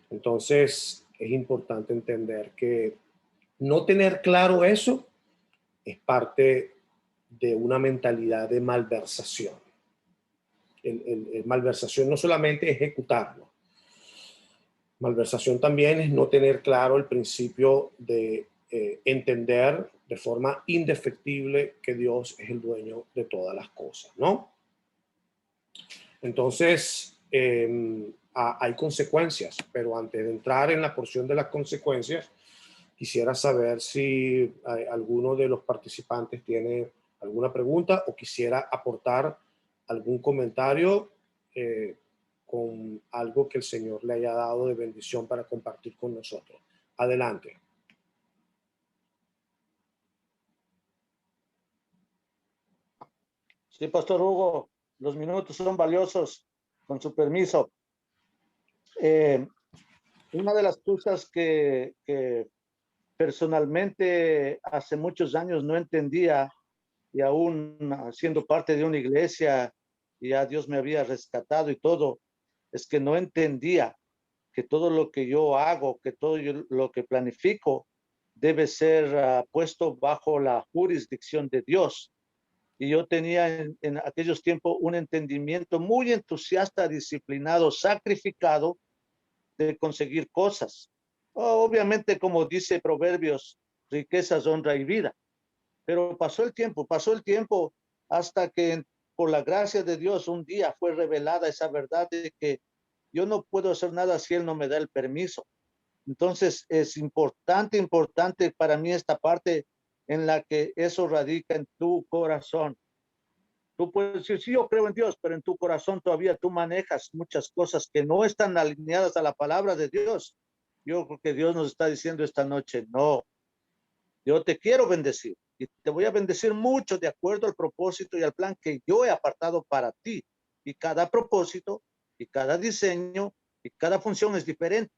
Entonces es importante entender que no tener claro eso es parte de una mentalidad de malversación. El malversación no solamente ejecutarlo, malversación también es no tener claro el principio de entender de forma indefectible que Dios es el dueño de todas las cosas, ¿no? Entonces, hay consecuencias, pero antes de entrar en la porción de las consecuencias, quisiera saber si alguno de los participantes tiene alguna pregunta o quisiera aportar algún comentario con algo que el Señor le haya dado de bendición para compartir con nosotros. Adelante. Sí, Pastor Hugo, los minutos son valiosos, con su permiso. Una de las cosas que personalmente hace muchos años no entendía, y aún siendo parte de una iglesia, ya Dios me había rescatado y todo, es que no entendía que todo lo que yo hago, que todo lo que planifico, debe ser puesto bajo la jurisdicción de Dios. Y yo tenía en aquellos tiempos un entendimiento muy entusiasta, disciplinado, sacrificado de conseguir cosas. Obviamente, como dice Proverbios, riquezas, honra y vida. Pero pasó el tiempo hasta que por la gracia de Dios un día fue revelada esa verdad de que yo no puedo hacer nada si Él no me da el permiso. Entonces es importante para mí esta parte en la que eso radica en tu corazón. Tú puedes decir, sí, yo creo en Dios, pero en tu corazón todavía tú manejas muchas cosas que no están alineadas a la palabra de Dios. Yo creo que Dios nos está diciendo esta noche, no, yo te quiero bendecir y te voy a bendecir mucho de acuerdo al propósito y al plan que yo he apartado para ti. Y cada propósito y cada diseño y cada función es diferente.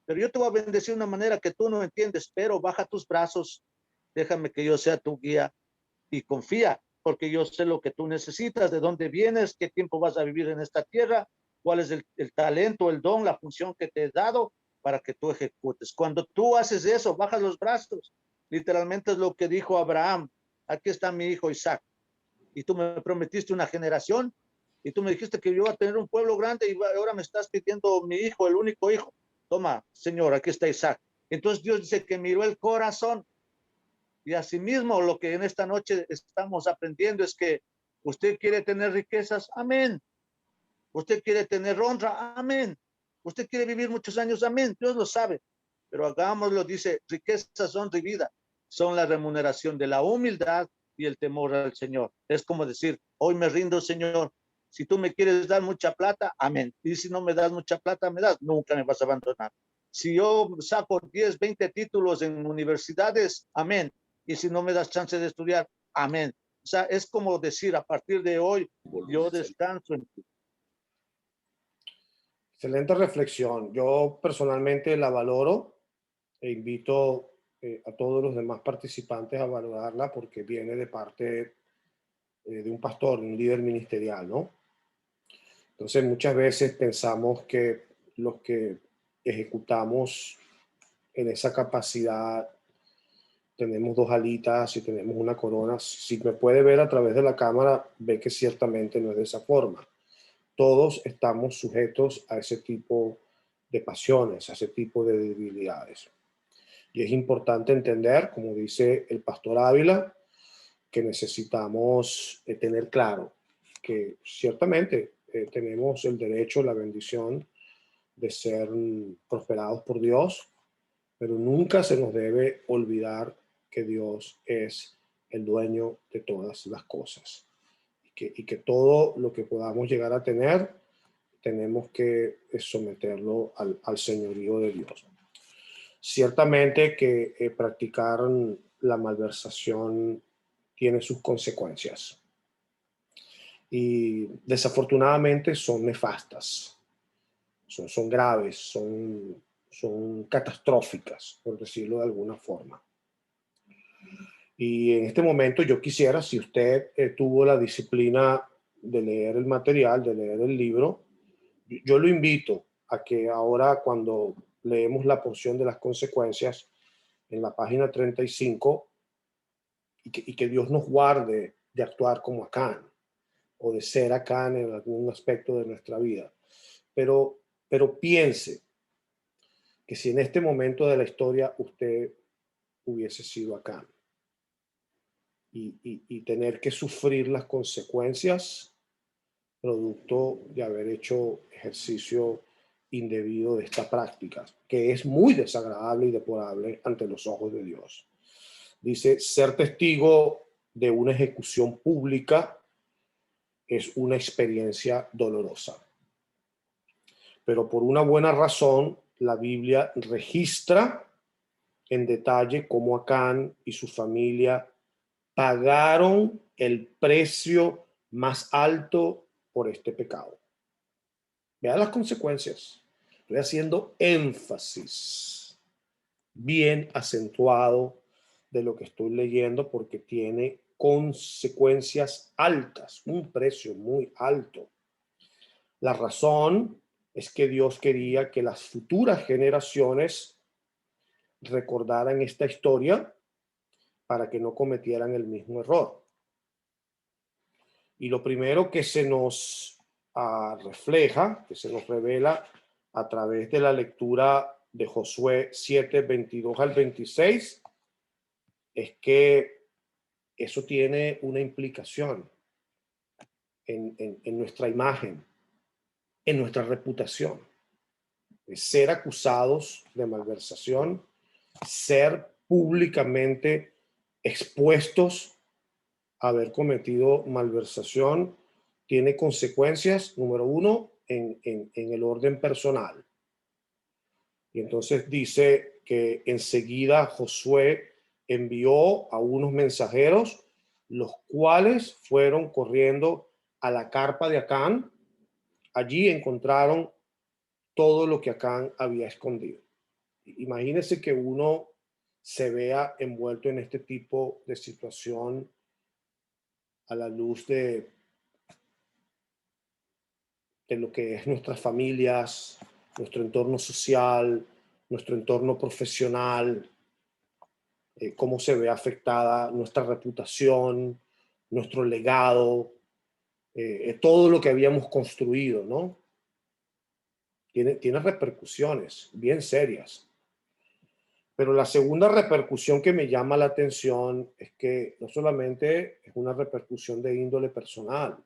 Pero yo te voy a bendecir de una manera que tú no entiendes, pero baja tus brazos, déjame que yo sea tu guía y confía, porque yo sé lo que tú necesitas, de dónde vienes, qué tiempo vas a vivir en esta tierra, cuál es el talento, el don, la función que te he dado para que tú ejecutes. Cuando tú haces eso, bajas los brazos. Literalmente es lo que dijo Abraham. Aquí está mi hijo Isaac. Y tú me prometiste una generación y tú me dijiste que yo iba a tener un pueblo grande y ahora me estás pidiendo mi hijo, el único hijo. Toma, Señor, aquí está Isaac. Entonces Dios dice que miró el corazón. Y asimismo, lo que en esta noche estamos aprendiendo es que usted quiere tener riquezas, amén. Usted quiere tener honra, amén. Usted quiere vivir muchos años, amén. Dios lo sabe. Pero hagámoslo, dice, riquezas, honra y vida son la remuneración de la humildad y el temor al Señor. Es como decir, hoy me rindo, Señor. Si tú me quieres dar mucha plata, amén. Y si no me das mucha plata, me das, nunca me vas a abandonar. Si yo saco 10, 20 títulos en universidades, amén. Y si no me das chance de estudiar, amén. O sea, es como decir, a partir de hoy, yo descanso en ti. Excelente reflexión. Yo personalmente la valoro e invito a todos los demás participantes a valorarla porque viene de parte de un pastor, un líder ministerial, ¿no? Entonces muchas veces pensamos que los que ejecutamos en esa capacidad tenemos dos alitas y tenemos una corona. Si me puede ver a través de la cámara, ve que ciertamente no es de esa forma. Todos estamos sujetos a ese tipo de pasiones, a ese tipo de debilidades. Y es importante entender, como dice el pastor Ávila, que necesitamos tener claro que ciertamente tenemos el derecho, la bendición de ser prosperados por Dios, pero nunca se nos debe olvidar que Dios es el dueño de todas las cosas y que todo lo que podamos llegar a tener tenemos que someterlo al señorío de Dios. Ciertamente que practicar la malversación tiene sus consecuencias y desafortunadamente son nefastas, son graves, son catastróficas, por decirlo de alguna forma. Y en este momento yo quisiera, si usted tuvo la disciplina de leer el material, de leer el libro, yo lo invito a que ahora cuando leemos la porción de las consecuencias en la página 35 y que Dios nos guarde de actuar como Acán o de ser Acán en algún aspecto de nuestra vida. Pero piense que si en este momento de la historia usted hubiese sido Acán y tener que sufrir las consecuencias producto de haber hecho ejercicio indebido de esta práctica, que es muy desagradable y deplorable ante los ojos de Dios. Dice, ser testigo de una ejecución pública es una experiencia dolorosa. Pero por una buena razón, la Biblia registra en detalle cómo Acán y su familia pagaron el precio más alto por este pecado. Vean las consecuencias. Estoy haciendo énfasis bien acentuado de lo que estoy leyendo porque tiene consecuencias altas, un precio muy alto. La razón es que Dios quería que las futuras generaciones recordaran esta historia para que no cometieran el mismo error. Y lo primero que se nos refleja, que se nos revela a través de la lectura de Josué 7, 22 al 26, es que eso tiene una implicación en nuestra imagen, en nuestra reputación. Ser acusados de malversación, ser públicamente expuestos a haber cometido malversación, tiene consecuencias, número uno, en el orden personal. Y entonces dice que enseguida Josué envió a unos mensajeros, los cuales fueron corriendo a la carpa de Acán. Allí encontraron todo lo que Acán había escondido. Imagínense que uno se vea envuelto en este tipo de situación a la luz de lo que es nuestras familias, nuestro entorno social, nuestro entorno profesional, cómo se ve afectada nuestra reputación, nuestro legado, todo lo que habíamos construido, ¿no? Tiene repercusiones bien serias. Pero la segunda repercusión que me llama la atención es que no solamente es una repercusión de índole personal,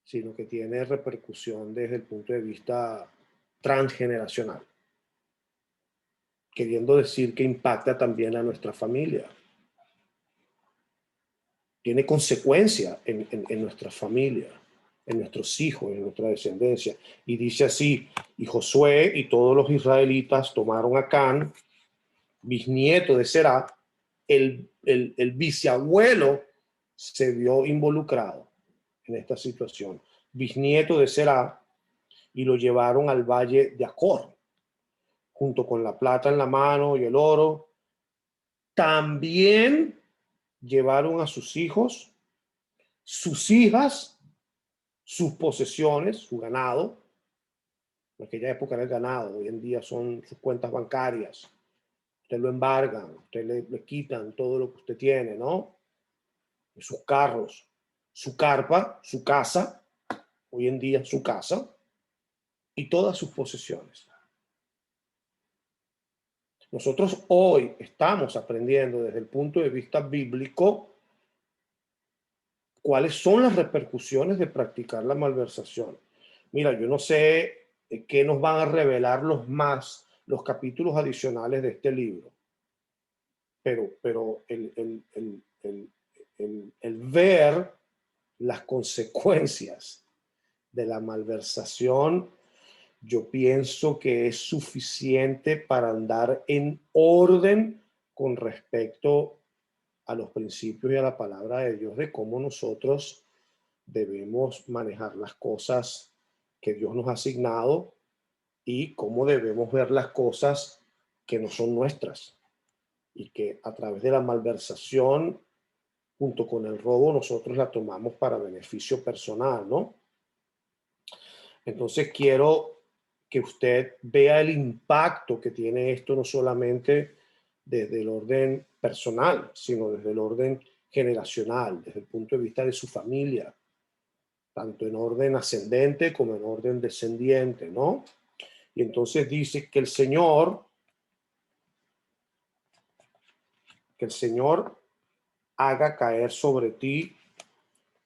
sino que tiene repercusión desde el punto de vista transgeneracional, queriendo decir que impacta también a nuestra familia. Tiene consecuencia en nuestra familia, en nuestros hijos, en nuestra descendencia. Y dice así, y Josué y todos los israelitas tomaron a Acán, bisnieto de Será, el bisabuelo se vio involucrado en esta situación, bisnieto de Será, y lo llevaron al valle de Acor, junto con la plata en la mano y el oro. También llevaron a sus hijos, sus hijas, sus posesiones, su ganado. En aquella época era el ganado, hoy en día son sus cuentas bancarias. Usted lo embargan, usted le quitan todo lo que usted tiene, ¿no? Sus carros, su carpa, su casa, hoy en día su casa, y todas sus posesiones. Nosotros hoy estamos aprendiendo desde el punto de vista bíblico cuáles son las repercusiones de practicar la malversación. Mira, yo no sé qué nos van a revelar los capítulos adicionales de este libro, pero el ver las consecuencias de la malversación, yo pienso que es suficiente para andar en orden con respecto a los principios y a la palabra de Dios de cómo nosotros debemos manejar las cosas que Dios nos ha asignado y cómo debemos ver las cosas que no son nuestras y que a través de la malversación junto con el robo nosotros la tomamos para beneficio personal, ¿no? Entonces quiero que usted vea el impacto que tiene esto no solamente desde el orden personal, sino desde el orden generacional, desde el punto de vista de su familia, tanto en orden ascendente como en orden descendiente, ¿no? Y entonces dice que el Señor haga caer sobre ti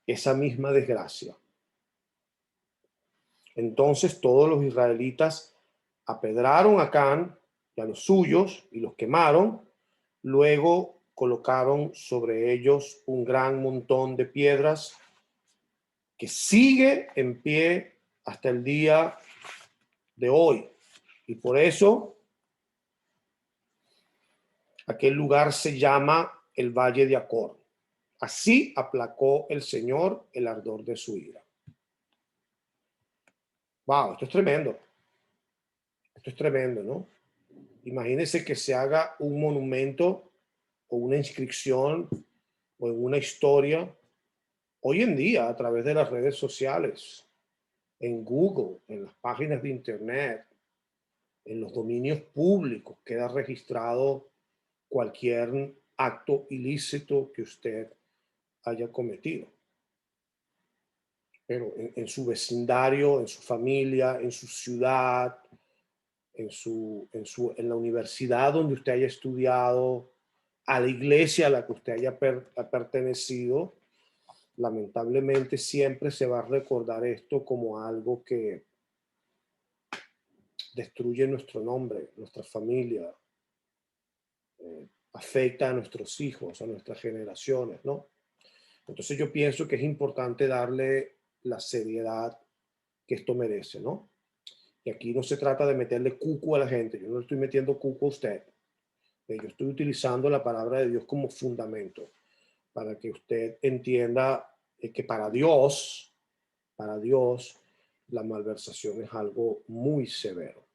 esa misma desgracia. Entonces todos los israelitas apedraron a Acán y a los suyos y los quemaron. Luego colocaron sobre ellos un gran montón de piedras que sigue en pie hasta el día de hoy. Y por eso aquel lugar se llama el Valle de Acor. Así aplacó el Señor el ardor de su ira. Wow, esto es tremendo. Esto es tremendo, ¿no? Imagínense que se haga un monumento o una inscripción o en una historia hoy en día a través de las redes sociales, en Google, en las páginas de internet, en los dominios públicos, queda registrado cualquier acto ilícito que usted haya cometido. pero en su vecindario, en su familia, en su ciudad, en la universidad donde usted haya estudiado, a la iglesia a la que usted haya pertenecido, lamentablemente siempre se va a recordar esto como algo que destruye nuestro nombre, nuestra familia, afecta a nuestros hijos, a nuestras generaciones, ¿no? Entonces yo pienso que es importante darle la seriedad que esto merece, ¿no? Y aquí no se trata de meterle cuco a la gente, yo no le estoy metiendo cuco a usted. Yo estoy utilizando la palabra de Dios como fundamento para que usted entienda que para Dios, la malversación es algo muy severo.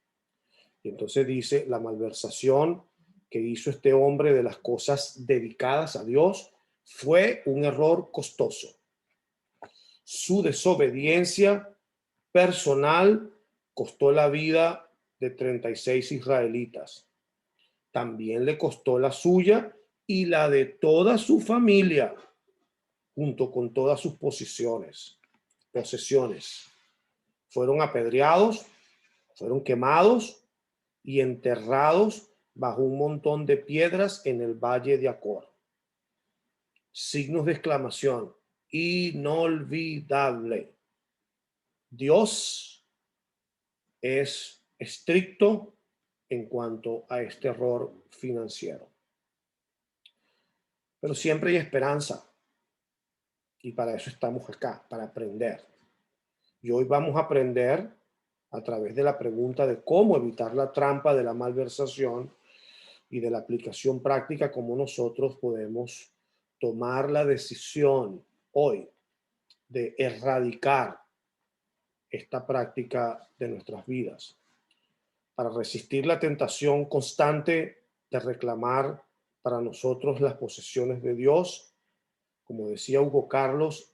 Y entonces dice, la malversación que hizo este hombre de las cosas dedicadas a Dios fue un error costoso. Su desobediencia personal costó la vida de 36 israelitas. También le costó la suya y la de toda su familia, junto con todas sus posesiones. Fueron apedreados, fueron quemados y enterrados bajo un montón de piedras en el valle de Acor. Signos de exclamación. Inolvidable. Dios es estricto en cuanto a este error financiero. Pero siempre hay esperanza. Y para eso estamos acá, para aprender. Y hoy vamos a aprender a través de la pregunta de cómo evitar la trampa de la malversación y de la aplicación práctica, cómo nosotros podemos tomar la decisión hoy de erradicar esta práctica de nuestras vidas, para resistir la tentación constante de reclamar para nosotros las posesiones de Dios. Como decía Hugo Carlos,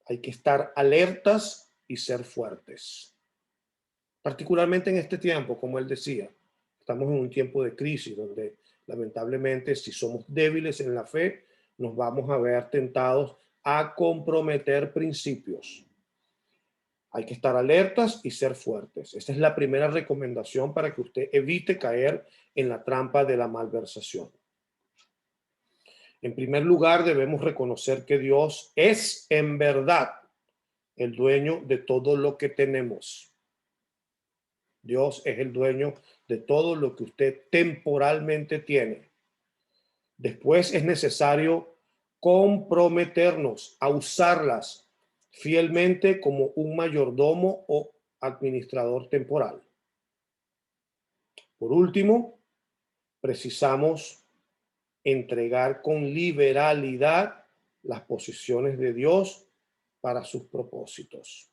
hay que estar alertas y ser fuertes. Particularmente en este tiempo, como él decía, estamos en un tiempo de crisis donde lamentablemente si somos débiles en la fe, nos vamos a ver tentados a comprometer principios. Hay que estar alertas y ser fuertes. Esta es la primera recomendación para que usted evite caer en la trampa de la malversación. En primer lugar, debemos reconocer que Dios es en verdad el dueño de todo lo que tenemos. Dios es el dueño de todo lo que usted temporalmente tiene. Después es necesario comprometernos a usarlas fielmente como un mayordomo o administrador temporal. Por último, precisamos entregar con liberalidad las posesiones de Dios para sus propósitos.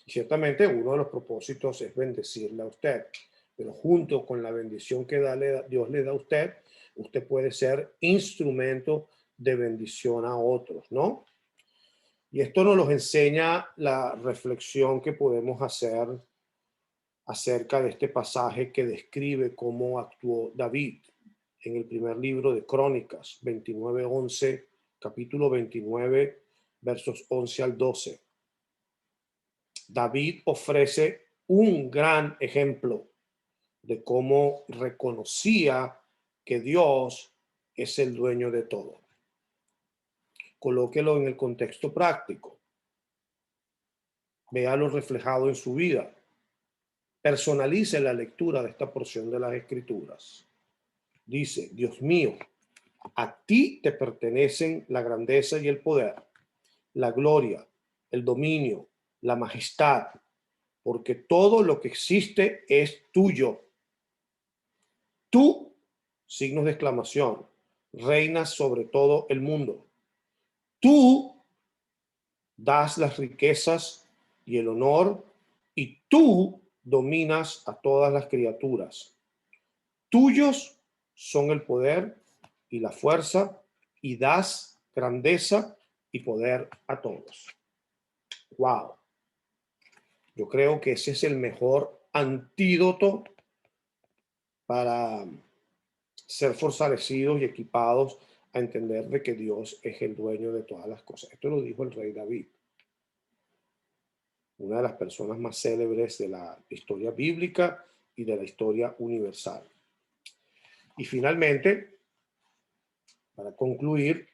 Y ciertamente uno de los propósitos es bendecirle a usted, pero junto con la bendición que Dios le da a usted, usted puede ser instrumento de bendición a otros, ¿no? Y esto nos lo enseña la reflexión que podemos hacer acerca de este pasaje que describe cómo actuó David en el primer libro de Crónicas, 29:11, capítulo 29, versos 11 al 12. David ofrece un gran ejemplo de cómo reconocía que Dios es el dueño de todo. Colóquelo en el contexto práctico. Véalo reflejado en su vida. Personalice la lectura de esta porción de las Escrituras. Dice, Dios mío, a ti te pertenecen la grandeza y el poder, la gloria, el dominio, la majestad, porque todo lo que existe es tuyo. Tú, signos de exclamación, reinas sobre todo el mundo. Tú das las riquezas y el honor, y tú dominas a todas las criaturas. Tuyos son el poder y la fuerza, y das grandeza y poder a todos. Wow. Yo creo que ese es el mejor antídoto para ser fortalecidos y equipados a entender de que Dios es el dueño de todas las cosas. Esto lo dijo el rey David. una de las personas más célebres de la historia bíblica y de la historia universal. Y finalmente, para concluir,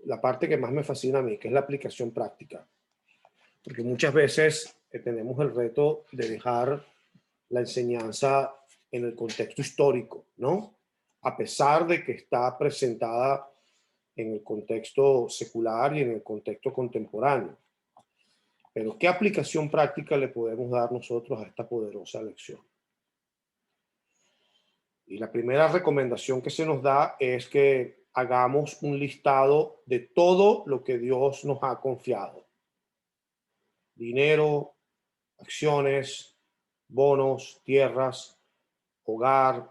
la parte que más me fascina a mí, que es la aplicación práctica. Porque muchas veces tenemos el reto de dejar la enseñanza en el contexto histórico, ¿no? A pesar de que está presentada en el contexto secular y en el contexto contemporáneo. Pero ¿qué aplicación práctica le podemos dar nosotros a esta poderosa lección? Y la primera recomendación que se nos da es que hagamos un listado de todo lo que Dios nos ha confiado. Dinero, acciones, bonos, tierras, hogar,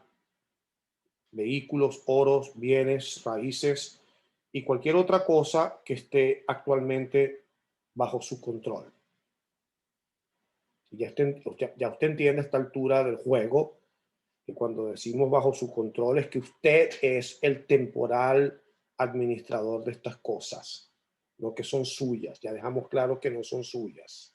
vehículos, oros, bienes, raíces y cualquier otra cosa que esté actualmente bajo su control. Ya usted entiende a esta altura del juego que cuando decimos bajo su control es que usted es el temporal administrador de estas cosas, no que son suyas. Ya dejamos claro que no son suyas.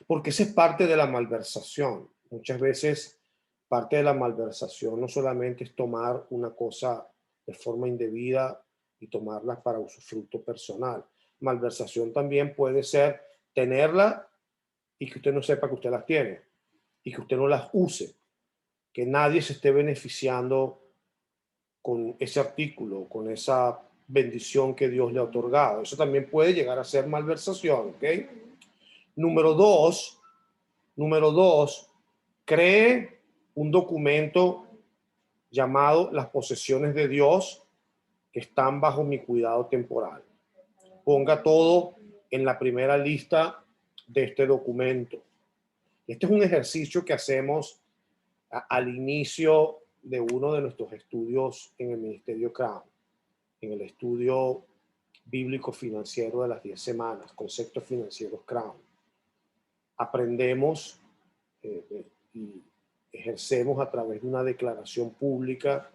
Porque esa es parte de la malversación. Muchas veces parte de la malversación no solamente es tomar una cosa de forma indebida y tomarla para usufructo personal. Malversación también puede ser tenerla y que usted no sepa que usted las tiene y que usted no las use, que nadie se esté beneficiando con ese artículo, con esa bendición que Dios le ha otorgado. Eso también puede llegar a ser malversación, ¿ok? Número dos, cree un documento llamado las posesiones de Dios que están bajo mi cuidado temporal. Ponga todo en la primera lista de este documento. Este es un ejercicio que hacemos al inicio de uno de nuestros estudios en el Ministerio Crown, en el estudio bíblico financiero de las 10 semanas, conceptos financieros Crown. Aprendemos y ejercemos a través de una declaración pública,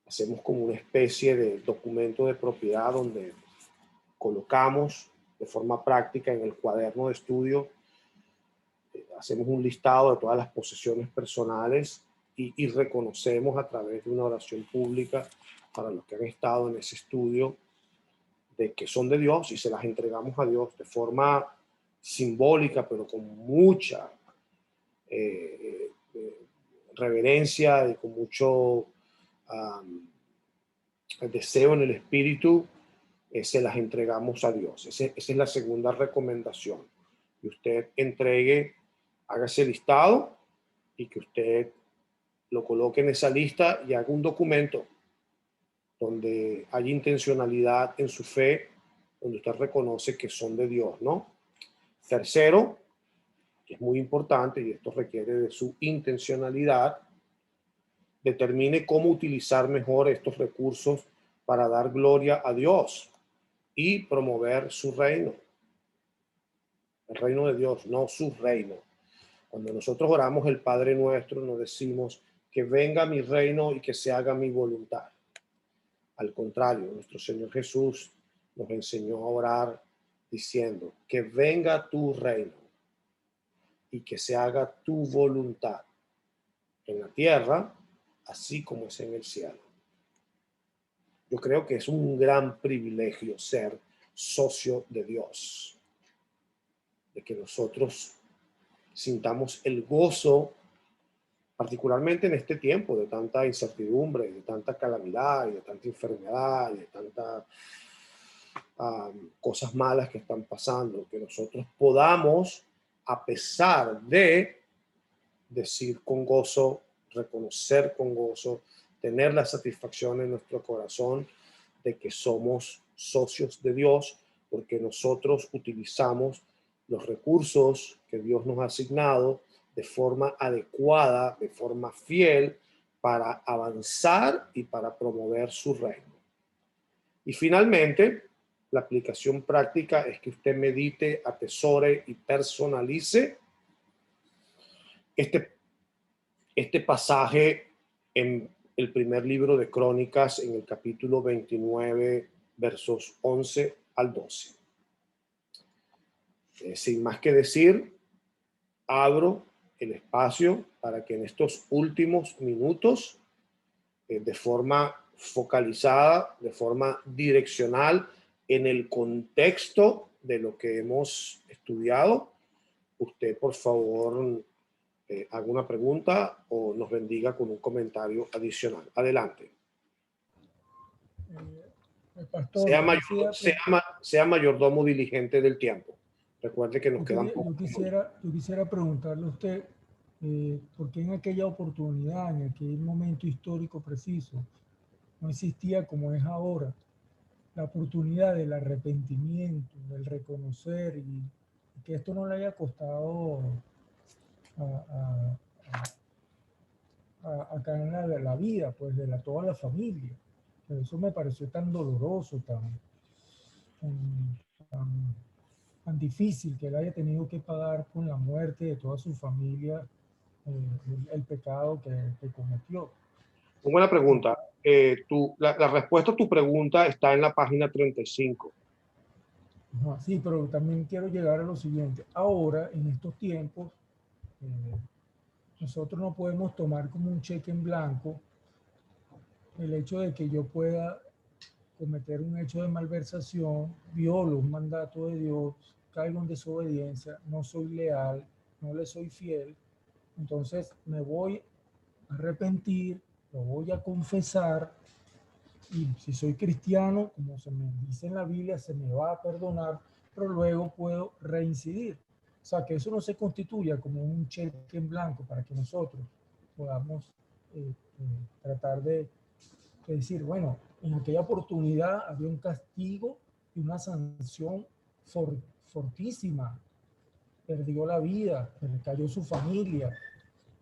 hacemos como una especie de documento de propiedad donde colocamos de forma práctica en el cuaderno de estudio, hacemos un listado de todas las posesiones personales y reconocemos a través de una oración pública para los que han estado en ese estudio de que son de Dios y se las entregamos a Dios de forma simbólica, pero con mucha reverencia y con mucho deseo en el espíritu, se las entregamos a Dios. Esa es la segunda recomendación. Que usted entregue, haga ese listado y que usted lo coloque en esa lista y haga un documento donde hay intencionalidad en su fe, donde usted reconoce que son de Dios, ¿no? Tercero, que es muy importante y esto requiere de su intencionalidad, determine cómo utilizar mejor estos recursos para dar gloria a Dios y promover su reino. El reino de Dios, no su reino. Cuando nosotros oramos el Padre Nuestro, nos decimos que venga mi reino y que se haga mi voluntad. Al contrario, nuestro Señor Jesús nos enseñó a orar diciendo que venga tu reino y que se haga tu voluntad en la tierra, así como es en el cielo. Yo creo que es un gran privilegio ser socio de Dios, de que nosotros sintamos el gozo, particularmente en este tiempo de tanta incertidumbre, de tanta calamidad y de tanta enfermedad y de tantas cosas malas que están pasando, que nosotros podamos, a pesar de decir con gozo, reconocer con gozo, tener la satisfacción en nuestro corazón de que somos socios de Dios, porque nosotros utilizamos los recursos que Dios nos ha asignado de forma adecuada, de forma fiel, para avanzar y para promover su reino. Y finalmente, la aplicación práctica es que usted medite, atesore y personalice este pasaje en el primer libro de Crónicas, en el capítulo 29, versos 11 al 12. Sin más que decir, abro el espacio para que en estos últimos minutos, de forma focalizada, de forma direccional, en el contexto de lo que hemos estudiado, usted por favor haga una pregunta o nos bendiga con un comentario adicional. Adelante. Pastor, Sea mayordomo diligente del tiempo. Recuerde que nos quedan yo quisiera preguntarle a usted, ¿por qué en aquella oportunidad, en aquel momento histórico preciso, no existía como es ahora la oportunidad del arrepentimiento, del reconocer y que esto no le haya costado acá en la vida, pues de toda la familia? Pero eso me pareció tan doloroso, tan difícil que él haya tenido que pagar con la muerte de toda su familia el pecado que cometió. Una buena pregunta. La respuesta a tu pregunta está en la página 35. Ajá, sí, pero también quiero llegar a lo siguiente. Ahora, en estos tiempos, nosotros no podemos tomar como un cheque en blanco el hecho de que yo pueda cometer un hecho de malversación, violo un mandato de Dios, caigo en desobediencia, no soy leal, no le soy fiel. Entonces me voy a arrepentir, lo voy a confesar, y si soy cristiano, como se me dice en la Biblia, se me va a perdonar, pero luego puedo reincidir. O sea, que eso no se constituya como un cheque en blanco para que nosotros podamos tratar de decir, bueno, en aquella oportunidad había un castigo y una sanción fortísima. Perdió la vida, cayó su familia,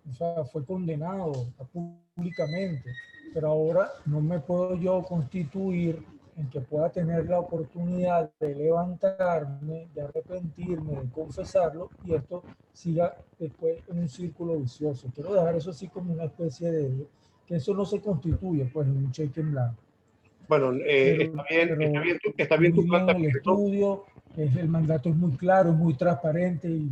o sea, fue condenado públicamente, pero ahora no me puedo yo constituir en que pueda tener la oportunidad de levantarme, de arrepentirme, de confesarlo, y esto siga después en un círculo vicioso. Quiero dejar eso así como una especie de, que eso no se constituye pues en un cheque en blanco. Bueno, está bien tu En el planteamiento. estudio, el mandato es muy claro, es muy transparente y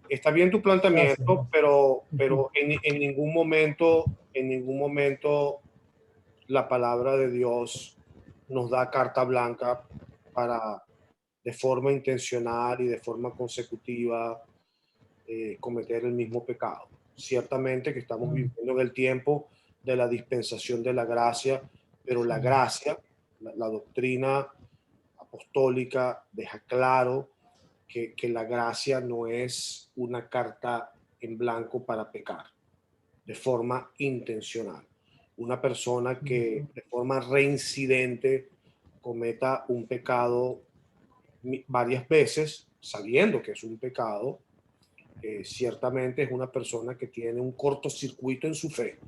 Está bien tu planteamiento, gracias. pero en ningún momento la palabra de Dios nos da carta blanca para, de forma intencional y de forma consecutiva, cometer el mismo pecado. Ciertamente que estamos viviendo en el tiempo de la dispensación de la gracia, pero la gracia, la doctrina apostólica deja claro que la gracia no es una carta en blanco para pecar de forma intencional. Una persona que de forma reincidente cometa un pecado varias veces, sabiendo que es un pecado, ciertamente es una persona que tiene un cortocircuito en su fe.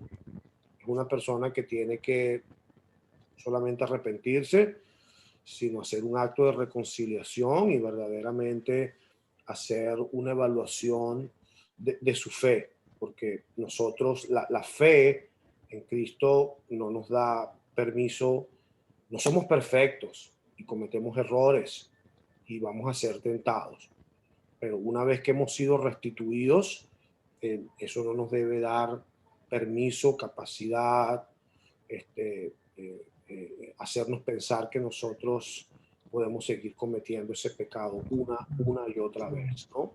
Es una persona que tiene que solamente arrepentirse, sino hacer un acto de reconciliación y verdaderamente hacer una evaluación de su fe, porque nosotros, la fe en Cristo no nos da permiso, no somos perfectos y cometemos errores y vamos a ser tentados, pero una vez que hemos sido restituidos, eso no nos debe dar permiso, capacidad, hacernos pensar que nosotros podemos seguir cometiendo ese pecado una y otra vez, ¿no?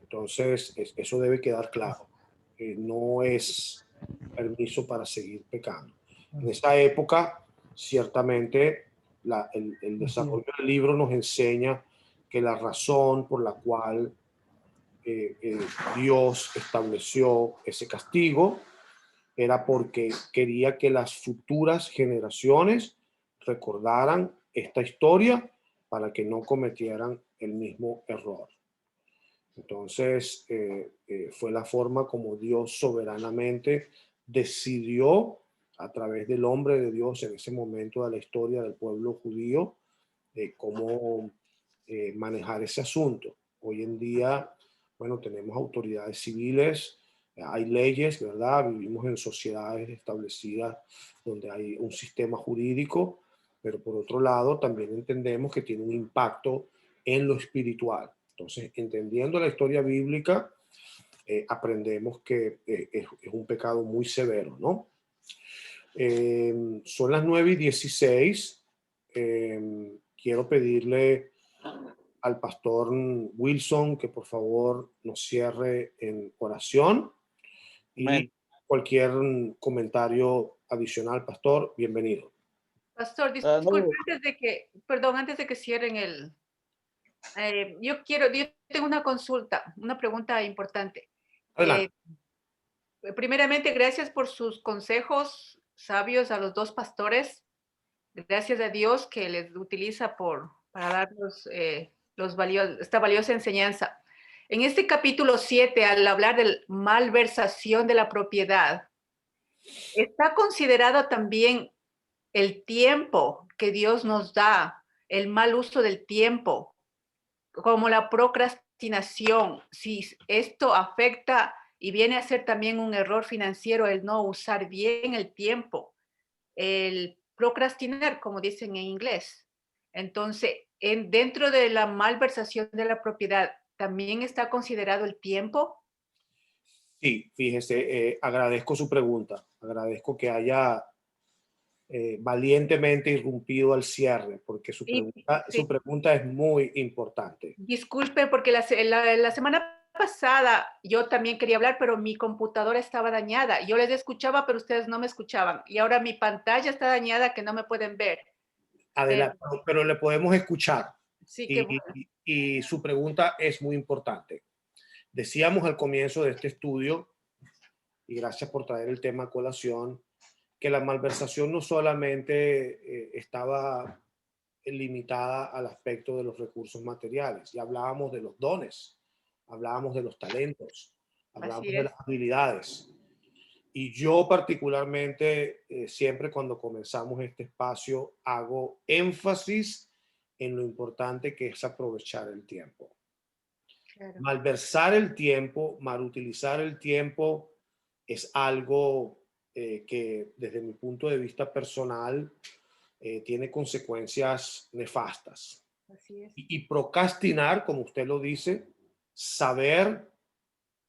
Entonces, eso debe quedar claro. No es permiso para seguir pecando. En esta época, ciertamente, el desarrollo del libro nos enseña que la razón por la cual Dios estableció ese castigo era porque quería que las futuras generaciones recordaran esta historia para que no cometieran el mismo error. Entonces, fue la forma como Dios soberanamente decidió, a través del hombre de Dios en ese momento de la historia del pueblo judío, cómo manejar ese asunto. Hoy en día, bueno, tenemos autoridades civiles, hay leyes, ¿verdad? Vivimos en sociedades establecidas donde hay un sistema jurídico pero por otro lado también entendemos que tiene un impacto en lo espiritual. Entonces, entendiendo la historia bíblica, aprendemos que es un pecado muy severo, ¿no? Son las 9:16. Quiero pedirle al pastor Wilson que por favor nos cierre en oración y Amén. cualquier comentario adicional, pastor, bienvenido. Pastor, Ah, disculpe, no, antes de que cierren yo tengo una consulta, una pregunta importante. Adelante. Primeramente, gracias por sus consejos sabios a los dos pastores. Gracias a Dios que les utiliza para darnos esta valiosa enseñanza. En este capítulo 7, al hablar de malversación de la propiedad, está considerado también el tiempo que Dios nos da, el mal uso del tiempo, como la procrastinación. Si esto afecta y viene a ser también un error financiero el no usar bien el tiempo, el procrastinar, como dicen en inglés. Entonces, dentro de la malversación de la propiedad, ¿también está considerado el tiempo? Sí, fíjese, agradezco su pregunta. Agradezco que haya valientemente irrumpido al cierre, porque su Y, sí, pregunta es muy importante. disculpe, porque la semana pasada yo también quería hablar, pero mi computadora estaba dañada. Yo les escuchaba, pero ustedes no me escuchaban. Y ahora mi pantalla está dañada, que no me pueden ver. Adelante, pero le podemos escuchar. Sí, que Y, y su pregunta es muy importante. Decíamos al comienzo de este estudio, y gracias por traer el tema a colación, que la malversación no solamente estaba limitada al aspecto de los recursos materiales, ya hablábamos de los dones, hablábamos de los talentos, hablábamos así de es. las habilidades. Y yo particularmente, siempre cuando comenzamos este espacio, hago énfasis en lo importante que es aprovechar el tiempo. Claro. Malversar el tiempo, malutilizar el tiempo es algo que desde mi punto de vista personal tiene consecuencias nefastas. Así es. Y procrastinar, como usted lo dice, saber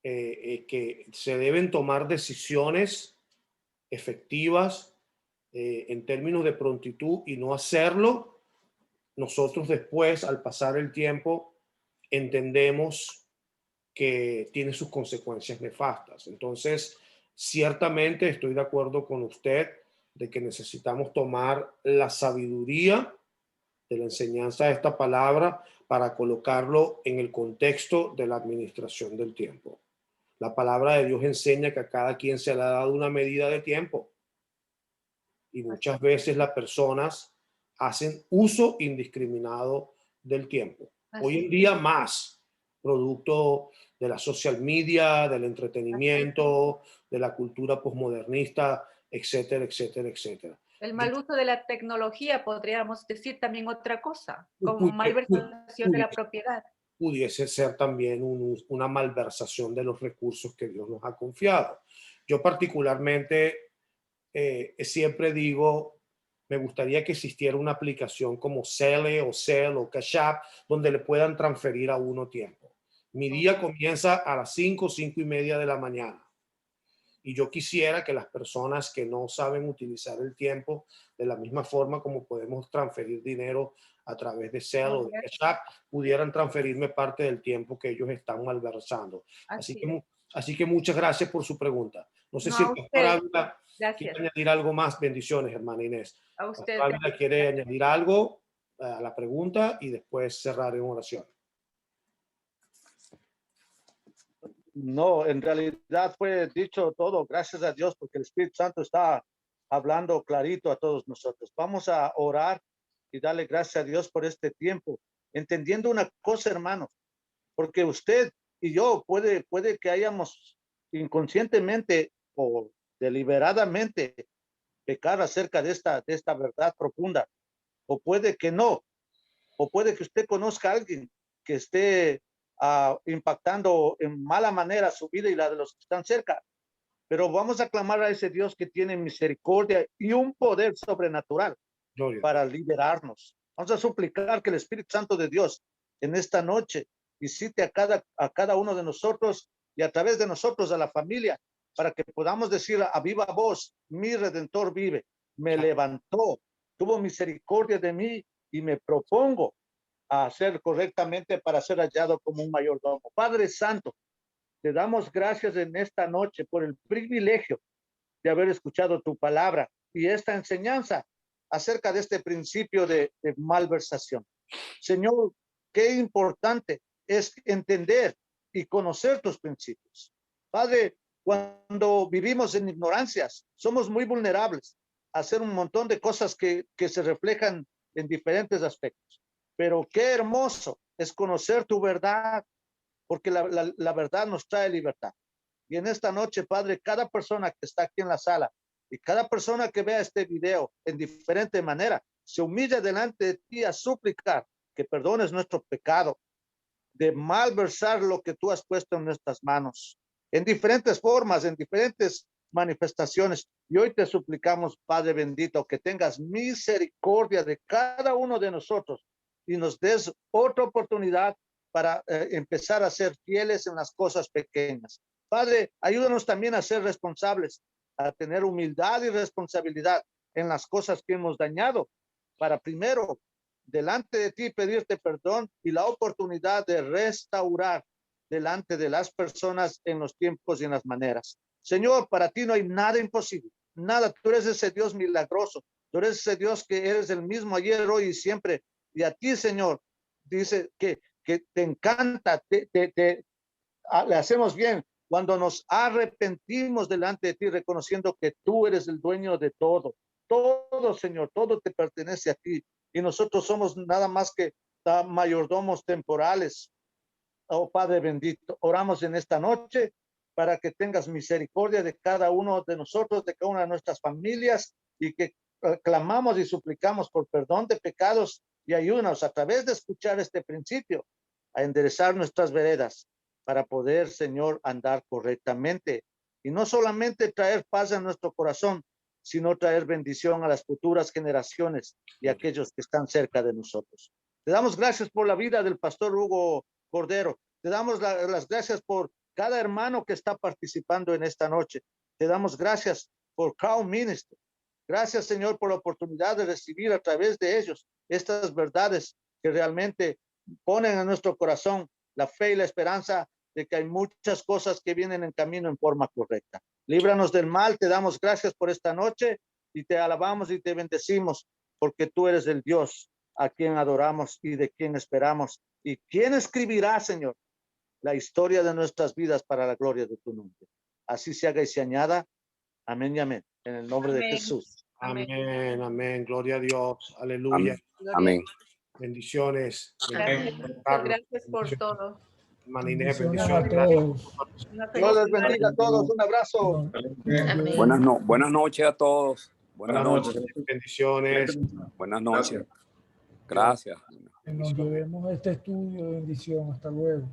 que se deben tomar decisiones efectivas en términos de prontitud y no hacerlo, nosotros después, al pasar el tiempo, entendemos que tiene sus consecuencias nefastas. Entonces, ciertamente estoy de acuerdo con usted de que necesitamos tomar la sabiduría de la enseñanza de esta palabra para colocarlo en el contexto de la administración del tiempo. La palabra de Dios enseña que a cada quien se le ha dado una medida de tiempo y muchas veces las personas hacen uso indiscriminado del tiempo. Hoy en día más, producto de la social media, del entretenimiento, de la cultura posmodernista, etcétera, etcétera, etcétera. El mal uso de la tecnología, podríamos decir también otra cosa, como malversación de la propiedad. Pudiese ser también una malversación de los recursos que Dios nos ha confiado. Yo particularmente siempre digo, me gustaría que existiera una aplicación como Zelle o Zelle o Cash App donde le puedan transferir a uno tiempo. Mi día comienza a las 5:30 de la mañana. Y yo quisiera que las personas que no saben utilizar el tiempo de la misma forma como podemos transferir dinero a través de Zelle o de Cash App, pudieran transferirme parte del tiempo que ellos están malversando. Así que muchas gracias por su pregunta. No sé si el pastor Ávila quiere añadir algo más. Bendiciones, hermana Inés. A usted. Pastor Ávila quiere añadir algo a la pregunta y después cerrar en oración. No, en realidad fue dicho todo, gracias a Dios, porque el Espíritu Santo está hablando clarito a todos nosotros. Vamos a orar y darle gracias a Dios por este tiempo, entendiendo una cosa, hermanos, porque usted y yo puede que hayamos inconscientemente o deliberadamente pecar acerca de esta verdad profunda, o puede que no, o puede que usted conozca a alguien que esté impactando en mala manera su vida y la de los que están cerca. Pero vamos a clamar a ese Dios que tiene misericordia y un poder sobrenatural. Gloria. para liberarnos. Vamos a suplicar que el Espíritu Santo de Dios en esta noche visite a cada uno de nosotros y a través de nosotros a la familia, para que podamos decir a viva voz: mi Redentor vive, me levantó, tuvo misericordia de mí y me propongo a hacer correctamente para ser hallado como un mayordomo. Padre Santo, te damos gracias en esta noche por el privilegio de haber escuchado tu palabra y esta enseñanza acerca de este principio de malversación. Señor, qué importante es entender y conocer tus principios. Padre, cuando vivimos en ignorancias, somos muy vulnerables a hacer un montón de cosas que se reflejan en diferentes aspectos. Pero qué hermoso es conocer tu verdad, porque la verdad nos trae libertad. Y en esta noche, Padre, cada persona que está aquí en la sala y cada persona que vea este video en diferente manera, se humilla delante de ti a suplicar que perdones nuestro pecado de malversar lo que tú has puesto en nuestras manos, en diferentes formas, en diferentes manifestaciones. Y hoy te suplicamos, Padre bendito, que tengas misericordia de cada uno de nosotros y nos des otra oportunidad para empezar a ser fieles en las cosas pequeñas. Padre, ayúdanos también a ser responsables, a tener humildad y responsabilidad en las cosas que hemos dañado, para primero delante de ti pedirte perdón y la oportunidad de restaurar delante de las personas en los tiempos y en las maneras. Señor, para ti no hay nada imposible, nada. Tú eres ese Dios milagroso, tú eres ese Dios que eres el mismo ayer, hoy y siempre. Y a ti, Señor, dice que te encanta, le hacemos bien cuando nos arrepentimos delante de ti, reconociendo que tú eres el dueño de todo. Todo, Señor, todo te pertenece a ti. Y nosotros somos nada más que mayordomos temporales. Oh Padre bendito, oramos en esta noche para que tengas misericordia de cada uno de nosotros, de cada una de nuestras familias, y que clamamos y suplicamos por perdón de pecados, y ayúdanos a través de escuchar este principio a enderezar nuestras veredas para poder, Señor, andar correctamente y no solamente traer paz a nuestro corazón, sino traer bendición a las futuras generaciones y a aquellos que están cerca de nosotros. Te damos gracias por la vida del pastor Hugo Cordero. Te damos las gracias por cada hermano que está participando en esta noche. Te damos gracias por Crown Ministry. Gracias, Señor, por la oportunidad de recibir a través de ellos estas verdades que realmente ponen en nuestro corazón la fe y la esperanza de que hay muchas cosas que vienen en camino en forma correcta. Líbranos del mal. Te damos gracias por esta noche y te alabamos y te bendecimos, porque tú eres el Dios a quien adoramos y de quien esperamos. ¿Y quién escribirá, Señor, la historia de nuestras vidas para la gloria de tu nombre? Así se haga y se añada. Amén y amén. En el nombre de Jesús. Amén, amén. Gloria a Dios. Aleluya. Amén. Bendiciones. Gracias por todo. Maninés, Bendiciones bendiciones. a todos. Dios les bendiga a todos. Un abrazo. Buenas noches a todos. Buenas noches. Bendiciones. Buenas noches. Gracias. Que nos llevemos este estudio de bendición. Hasta luego.